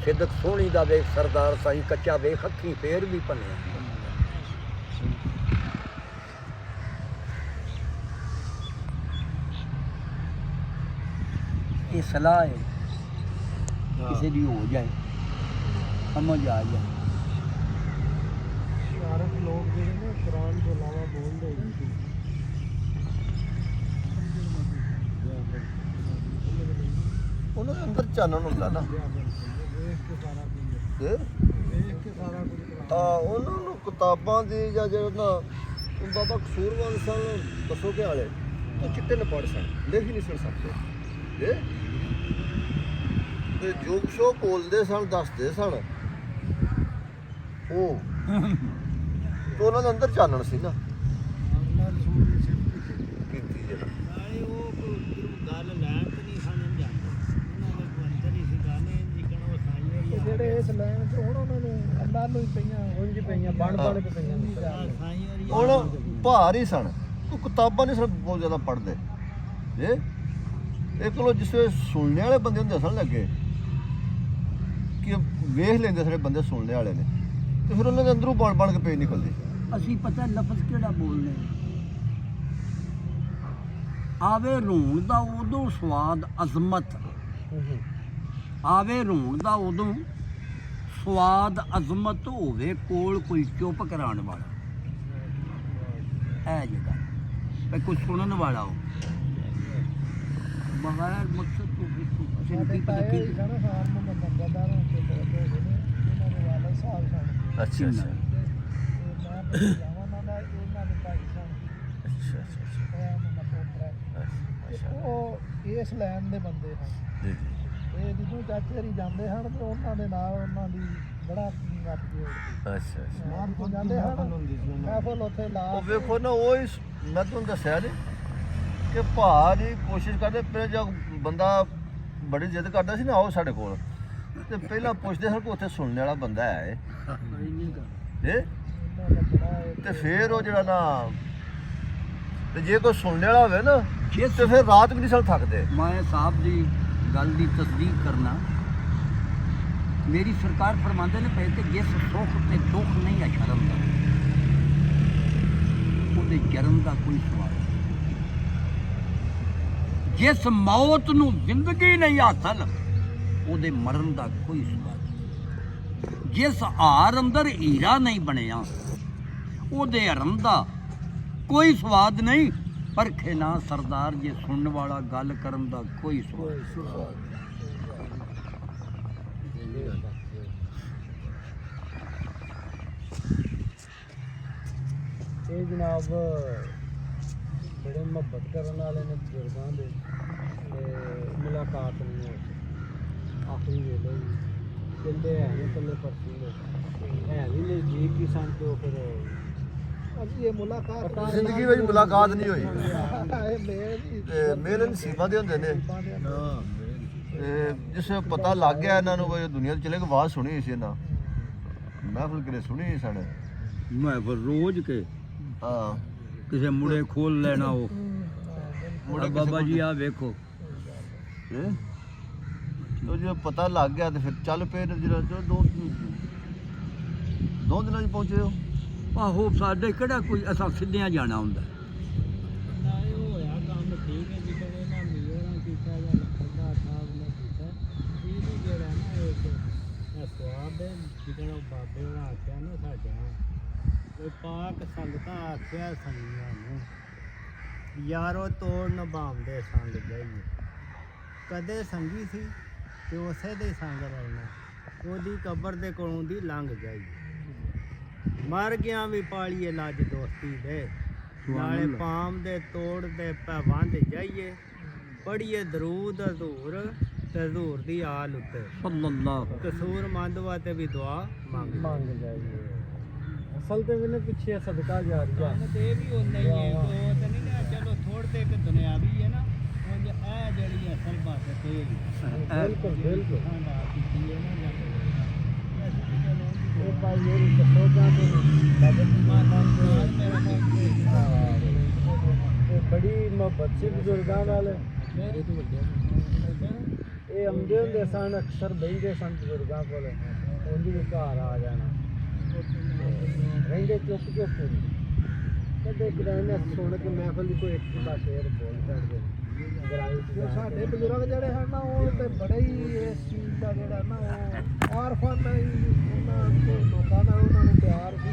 ਸਿਦਕ ਸੋਹਣੀ ਦਾ ਵੇਖ ਸਰਦਾਰ ਸਾਈਂ, ਕੱਚਾ ਵੇਖ ਅੱਖੀਂ ਫੇਰ ਵੀ ਭੰਨਿਆ, ਇਹ ਸਲਾਹ ਹੈ ਕਿਸੇ ਦੀ ਹੋ ਜਾਏ ਸਮਝ ਆ ਜਾਏ, ਸ਼ਾਰਕ ਲੋਕ ਜਿਹੜੇ ਨੇ ਕੁਰਾਨ ਤੋਂ ਇਲਾਵਾ ਬੋਲਦੇ ਹੀ ਉਹਨਾਂ ਦੇ ਅੰਦਰ ਚਾਨਣ ਹੁੰਦਾ ਨਾ, ਉਹਨਾਂ ਨੂੰ ਕਿਤਾਬਾਂ ਦੀ ਜਾਂ ਜਿਹੜਾ ਬਾਬਾ ਕਸੂਰਵਾਨ ਸਨ ਦੱਸੋਗੇ ਵਾਲੇ ਉਹ ਚਿੱਟੇ न ਪੜ੍ਹ ਸਨ, ਲਿਖ ਹੀ ਨਹੀਂ ਸੁਣ ਸਕਦੇ ਤੇ ਜੋ ਕੁਛ ਉਹ ਬੋਲਦੇ ਸਨ ਦੱਸਦੇ ਸਨ ਉਹ ਤੇ ਉਹਨਾਂ ਦੇ ਅੰਦਰ ਚਾਨਣ ਸੀ ਨਾ ਕੀਤੀ ਜਿਹੜਾ ਉਹ ਗੱਲ ਲੈਣ ਤੇ ਨਹੀਂ ਸਾਨੂੰ ਜਾਂਦਾ, ਉਹਨਾਂ ਦੇ ਅੰਦਰ ਹੀ ਸੀ ਗਾਣੇ ਜਿਕਣ ਉਹ ਸਾਈਆਂ ਜਿਹੜੇ ਇਸ ਲੈਣ ਤੇ ਹੁਣ ਉਹਨਾਂ ਨੂੰ ਅੱਲਾ ਨੂੰ ਹੀ ਪਈਆਂ ਉਂਝ ਪਈਆਂ ਬਣ ਕੇ ਪਈਆਂ ਸਾਈਆਂ ਹੁਣ ਭਾਰ ਹੀ ਸਨ, ਉਹ ਕਿਤਾਬਾਂ ਨਹੀਂ ਸਨ ਬਹੁਤ ਜ਼ਿਆਦਾ ਪੜ੍ਹਦੇ ਇਹ ਕੋਲੋਂ ਜਿਸ ਵੇਲੇ ਸੁਣਨੇ ਵਾਲੇ ਬੰਦੇ ਹੁੰਦੇ ਸਨ ਲੱਗੇ ਕਿ ਵੇਖ ਲੈਂਦੇ ਸਾਰੇ ਬੰਦੇ ਸੁਣਨੇ ਵਾਲੇ ਨੇ, ਤੇ ਫਿਰ ਉਹਨਾਂ ਦੇ ਅੰਦਰੋਂ ਬਣ ਕੇ ਪੇਜ ਨਿਕਲਦੇ, ਅਸੀਂ ਪਤਾ ਲਫ਼ਜ਼ ਕਿਹੜਾ ਬੋਲਨੇ, ਆਵੇ ਰੋਣ ਦਾ ਉਦੋਂ ਸਵਾਦ ਅਜ਼ਮਤ, ਆਵੇ ਰੋਣ ਦਾ ਉਦੋਂ ਸਵਾਦ ਅਜ਼ਮਤ, ਹੋਵੇ ਕੋਲ ਕੋਈ ਚੁੱਪ ਕਰਾਉਣ ਵਾਲਾ, ਹੈ ਜਗਾ ਤੇ ਕੋਈ ਸੁਣਨ ਵਾਲਾ ਹੋ, ਬਗੈਰ ਮਕਸਦ ਤੋਂ ਅਸੀਂ ਕੀ ਪਤਾ ਕੀ ਅੱਛਾ ਉਹ ਇਸ ਲੈਣ ਦੇ ਬੰਦੇ ਹਨ ਜੀ ਜੀ ਇਹ ਜਦੋਂ ਚਾਚੇ ਹਰੀ ਜਾਂਦੇ ਹਨ ਤੇ ਉਹਨਾਂ ਦੇ ਨਾਲ ਉਹਨਾਂ ਦੀ ਬੜਾ ਗੱਟ ਕੇ ਅੱਛਾ ਅੱਛਾ ਮਾਨ ਤੋਂ ਜਾਂਦੇ ਹਨ ਮਹਿਫਲ ਉੱਥੇ ਲਾ ਉਹ ਵੇਖੋ ਨਾ ਉਹ ਹੀ ਮੈਂ ਤੁਹਾਨੂੰ ਦੱਸਿਆ ਨਹੀਂ ਕਿ ਭਾ ਜੀ ਕੋਸ਼ਿਸ਼ ਕਰਦੇ ਫਿਰ ਜਦ ਬੰਦਾ ਬੜੀ ਜਿੱਦ ਕਰਦਾ ਸੀ ਨਾ ਆਓ ਸਾਡੇ ਕੋਲ ਤੇ ਪਹਿਲਾਂ ਪੁੱਛਦੇ ਸਨ ਕਿ ਉੱਥੇ ਸੁਣਨ ਵਾਲਾ ਬੰਦਾ ਹੈ ਇਹ ਤੇ ਫਿਰ ਉਹ ਜਿਹੜਾ ਨਾ ਤੇ ਜੇ ਕੋਈ ਸੁਣਨ ਵਾਲਾ ਹੋਵੇ ਨਾ ਤੇ ਫਿਰ ਰਾਤ ਵੀ ਨਹੀਂ ਸਲ ਥੱਕਦੇ ਮੈਂ ਸਾਹਿਬ ਦੀ ਗੱਲ ਦੀ ਤਸਦੀਕ ਕਰਨਾ ਮੇਰੀ ਸਰਕਾਰ ਫਰਮਾਉਂਦੇ ਨੇ ਪਏ ਕਿ ਜਿਸ ਸੁੱਖ ਤੇ ਦੁੱਖ ਨਹੀਂ ਹੈ ਸ਼ਰਮ ਦਾ ਉਹਦੇ ਜਨਮ ਦਾ ਕੋਈ ਸਵਾਲ ਨਹੀਂ। ਜਿਸ ਮੌਤ ਨੂੰ ਜ਼ਿੰਦਗੀ ਨਹੀਂ ਹਾਸਲ ਉਹਦੇ ਮਰਨ ਦਾ ਕੋਈ ਸਵਾਲ ਨਹੀਂ। ਜਿਸ ਹਾਰ ਅੰਦਰ ਹੀਰਾ ਨਹੀਂ ਬਣਿਆ ਉਹਦੇ ਹਰਨ ਦਾ ਕੋਈ ਸਵਾਦ ਨਹੀਂ। ਪਰਖੇ ਨਾ ਸਰਦਾਰ ਜੇ ਸੁਣਨ ਵਾਲਾ ਗੱਲ ਕਰਨ ਦਾ ਕੋਈ ਸਵਾਦ ਇਹ ਜਨਾਬ ਬੜੇ ਮੁਹੱਬਤ ਕਰਨ ਵਾਲੇ ਨੇ ਬਜ਼ੁਰਗਾਂ ਦੇ ਤੇ ਮੁਲਾਕਾਤ ਨਹੀਂ ਹੋਈ ਆਖਰੀ ਵੇਲੇ ਵੀ ਕਹਿੰਦੇ ਹੈ ਨਹੀਂ ਇਕੱਲੇ ਪਰਸੀ ਦੇ ਹੈ ਵੀ ਨਜ਼ਦੀਕ ਹੀ ਸਨ ਤੇ ਫਿਰ ਅਸੀਂ ਇਹ ਮੁਲਾਕਾਤ ਜ਼ਿੰਦਗੀ ਵਿੱਚ ਮੁਲਾਕਾਤ ਨਹੀਂ ਹੋਈ ਇਹ ਮੇਲ ਹੀ ਤੇ ਮੇਰੇ ਨਸੀਬਾਂ ਦੇ ਹੁੰਦੇ ਨੇ ਤੇ ਜਿਸ ਪਤਾ ਲੱਗ ਗਿਆ ਇਹਨਾਂ ਨੂੰ ਵੀ ਦੁਨੀਆ ਤੋਂ ਚਲੇ ਕੇ ਆਵਾਜ਼ ਸੁਣੀ ਸੀ ਇਹਨਾਂ ਮਹਿਫਲ ਕਿਤੇ ਸੁਣੀ ਸਨ ਮੈਂ ਫਿਰ ਰੋਜ਼ ਕੇ ਹਾਂ ਕਿਸੇ ਮੁੜੇ ਖੋਲ ਲੈਣਾ ਉਹ ਮੁੜੇ ਬਾਬਾ ਜੀ ਆ ਵੇਖੋ ਉਹ ਜਦੋਂ ਪਤਾ ਲੱਗ ਗਿਆ ਤੇ ਫਿਰ ਚੱਲ ਪਏ ਨੇ ਜਿਹੜਾ ਦੋ ਦਿਨਾਂ 'ਚ ਪਹੁੰਚੇ ਹੋ ਆਹੋ ਸਾਡੇ ਕਿਹੜਾ ਕੋਈ ਅਸਾਂ ਸਿੱਧਿਆਂ ਜਾਣਾ ਹੁੰਦਾ ਹੋਇਆ ਕੰਮ ਠੀਕ ਹੈ ਜਿੱਦਾਂ ਇਹਨਾਂ ਮੀਰਾਂ ਕੀਤਾ ਜਾਂ ਲਖੰਦਾ ਸਾਹਿਬ ਨੇ ਕੀਤਾ ਇਹ ਵੀ ਜਿਹੜਾ ਨਾ ਇੱਕ ਸਵਾਦ ਹੈ ਜਿੱਦਾਂ ਬਾਬੇ ਨੇ ਆਖਿਆ ਨਾ ਸਾਡਾ ਉਹ ਪਾਕ ਸੰਗਤਾਂ ਆਖਿਆ ਸੰਗੀਆਂ ਨੂੰ ਯਾਰੋ ਤੋੜ ਨਿਭਾਉਂਦੇ ਸੰਗ ਜਾਈਏ ਕਦੇ ਸੰਗੀ ਸੀ ਤੇ ਉਸੇ ਦੇ ਸੰਗ ਰਹਿਣਾ ਉਹਦੀ ਕਬਰ ਦੇ ਕੋਲੋਂ ਦੀ ਲੰਘ ਜਾਈਏ ਮਰ ਗਿਆ ਵੀ ਪਾਲੀਏ ਲੱਜ ਦੋਸਤੀ ਦੇ ਨਾਲੇ ਪਾਮ ਦੇ ਤੋੜ ਦੇ ਪੈਵੰਦ ਜਾਈਏ ਪੜੀਏ ਦਰੂਦ ਹਜ਼ੂਰ ਤੇ ਹਜ਼ੂਰ ਦੀ ਆਲ ਉੱਤੇ ਸੱਲੱਲਾਹੁ ਕਸੂਰ ਮੰਦਵਾ ਤੇ ਵੀ ਦੁਆ ਮੰਗ ਜਾਈਏ ਅਸਲ ਤੇ ਮੈਨੇ ਪਿੱਛੇ ਸਦਕਾ ਜਾਰੀਆ ਤੇ ਵੀ ਉਹਨਾਂ ਹੀ ਹੈ ਉਹ ਤੇ ਨਹੀਂ ਨਾ ਚਲੋ ਥੋੜ ਤੇ ਇੱਕ ਦੁਨਿਆਵੀ ਹੈ ਨਾ ਉਹ ਇਹ ਜਿਹੜੀ ਅਸਲ ਬਾਤ ਹੈ ਤੇ ਬਿਲਕੁਲ ਬਿਲਕੁਲ ਹਾਂ ਨਾ ਕੀਤੀ ਹੈ ਨਾ ਇਹ ਭਾਈ ਮੇਰੀ ਕਸੋਗਾ ਤੇ ਬਾਬਾ ਮਾਨ ਮੇਰਾ ਤੇ ਬੜੀ ਮੁਹੱਬਤ ਸੀ ਬਜ਼ੁਰਗਾਂ ਨਾਲ ਮੇਰੇ ਤੋਂ ਵੱਡੇ ਇਹ ਆਉਂਦੇ ਹੁੰਦੇ ਸਨ ਅਕਸਰ ਬਹਿੰਦੇ ਸਨ ਬਜ਼ੁਰਗਾਂ ਕੋਲ ਉਹਦੀ ਵੀ ਘਰ ਆ ਜਾਣਾ ਰਹਿੰਦੇ ਚੁੱਪ ਕਦੇ ਕਿਦਾਂ ਸੁਣ ਕੇ ਮਹਿਫਲ ਦੀ ਕੋਈ ਇੱਕ ਦਾ ਸ਼ੇਰ ਬੋਲ ਸਕਦੇ ਸਾਡੇ ਬਜ਼ੁਰਗ ਜਿਹੜੇ ਹਨ ਨਾ ਉਹ ਤੇ ਬੜੇ ਹੀ ਇਸ ਚੀਜ਼ ਦਾ ਜਿਹੜਾ ਨਾ ਉਹ ਆਰਫਾਂ ਦਾ ਉਹਨਾਂ ਦੇ ਲੋਕਾਂ ਨਾਲ ਉਹਨਾਂ ਨੂੰ ਪਿਆਰ ਸੀ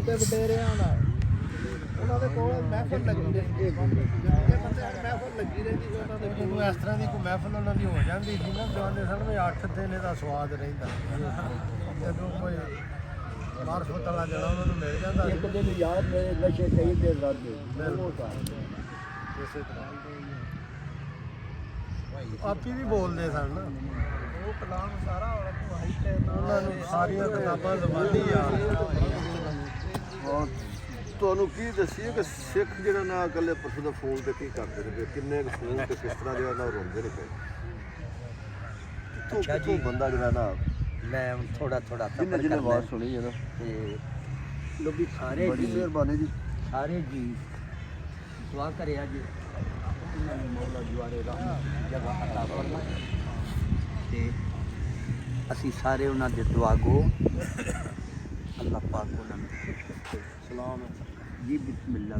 ਤੇ ਵਡੇਰਿਆਂ ਨਾਲ ਉਹਨਾਂ ਦੇ ਕੋਲ ਮਹਿਫਲ ਲੱਗੀ ਰਹਿੰਦੀ ਇਹ ਬੰਦੇ ਮਹਿਫਲ ਲੱਗੀ ਰਹਿੰਦੀ ਸੀ ਉਹਨਾਂ ਦੇ ਕੋਲ ਇਸ ਤਰ੍ਹਾਂ ਦੀ ਕੋਈ ਮਹਿਫਲ ਉਹਨਾਂ ਦੀ ਹੋ ਜਾਂਦੀ ਸੀ ਨਾ ਜਾਣਦੇ ਸਨ ਵੀ 8 ਦਿਨ ਦਾ ਸਵਾਦ ਰਹਿੰਦਾ ਜਦੋਂ ਕੋਈ ਮਾਰਫਤ ਵਾਲਾ ਜਿਹੜਾ ਉਹਨਾਂ ਨੂੰ ਮਿਲ ਜਾਂਦਾ ਇੱਕ ਦਿਨ ਯਾਦ ਮੇਰੇ ਨਸ਼ੇ ਕਈ ਦੇ ਲੱਗ ਗਏ ਇਸੇ ਤਰ੍ਹਾਂ ਆਪੀ ਵੀ ਬੋਲਦੇ ਸਨ ਉਹ ਕਲਾਮ ਸਾਰਾ ਉਹਨਾਂ ਨੂੰ ਸਾਰੀਆਂ ਕਿਤਾਬਾਂ ਜ਼ਬਾਨੀ ਔਰ ਤੁਹਾਨੂੰ ਕੀ ਦੱਸੀਏ ਕਿ ਸਿੱਖ ਜਿਹੜਾ ਨਾ ਇਕੱਲੇ ਪਰਸੋਂ ਦਾ ਫੋਨ ਤੇ ਕੀ ਕਰਦੇ ਨੇ ਕਿੰਨੇ ਕੁ ਫੋਨ ਤੇ ਕਿਸ ਤਰ੍ਹਾਂ ਜਿਹੜਾ ਨਾ ਰੋਂਦੇ ਨੇ ਪਏ ਕਿੱਥੋਂ ਬੰਦਾ ਜਿਹੜਾ ਨਾ ਮੈਂ ਥੋੜਾ ਜਿਹਨੇ ਆਵਾਜ਼ ਸੁਣੀ ਹੈ ਨਾ ਤੇ ਲੋਕੀ ਸਾਰੇ ਬੜੀ ਮਿਹਰਬਾਨੀ ਜੀ ਸਾਰੇ ਜੀ ਦੁਆ ਕਰਿਆ ਜੀ ਉਹਨਾਂ ਨੂੰ ਮੌਲਾ ਦੁਆਰੇ ਰਹਿਮਤ ਜਗ੍ਹਾ عطا ਫਰਮਾ ਤੇ ਅਸੀਂ ਸਾਰੇ ਉਹਨਾਂ ਦੇ ਦੁਆ ਗੋ ਅੱਲਾਹ ਪਾਕ ਉਹਨਾਂ ਨੂੰ ਸਲਾਮ ਜੀ ਬਿਸਮਿਲ੍ਲਾ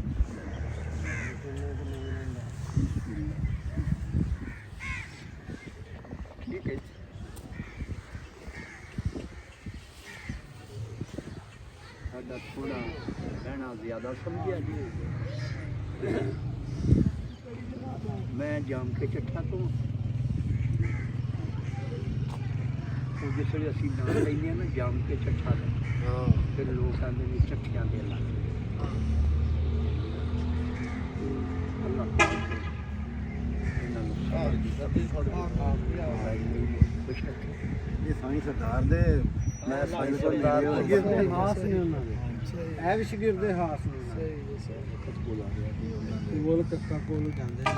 ਠੀਕ ਹੈ ਸਾਡਾ ਥੋੜਾ ਕਹਿਣਾ ਜ਼ਿਆਦਾ ਸਮਝਿਆ ਜੀ ਮੈਂ ਜਾਮ ਕੇ ਚੱਠਾ ਤੋਂ ਉਹ ਜਿਸ ਵੇਲੇ ਅਸੀਂ ਨਾਂ ਲੈਂਦੇ ਹਾਂ ਨਾ ਜਾਮ ਕੇ ਚੱਠਾ ਦਾ ਫਿਰ ਲੋਕ ਆਉਂਦੇ ਨੇ ਚੱਠਿਆਂ ਦੇ ਇਲਾਕੇ। ਇਹ ਸਾਈਂ ਸਰਦਾਰ ਦੇ ਮੈਂ ਸਾਈਂ ਸਰਦਾਰ ਦੇ ਗਿਰਦੇ ਹਾਸ ਨੇ ਉਹਨਾਂ ਦੇ ਇਹ ਵੀ ਸ਼ਗਿਰਦੇ ਹਾਸ ਨੇ ਸਹੀ ਬੋਲ ਕੱਕਾ ਕੋਲ ਜਾਂਦੇ ਨੇ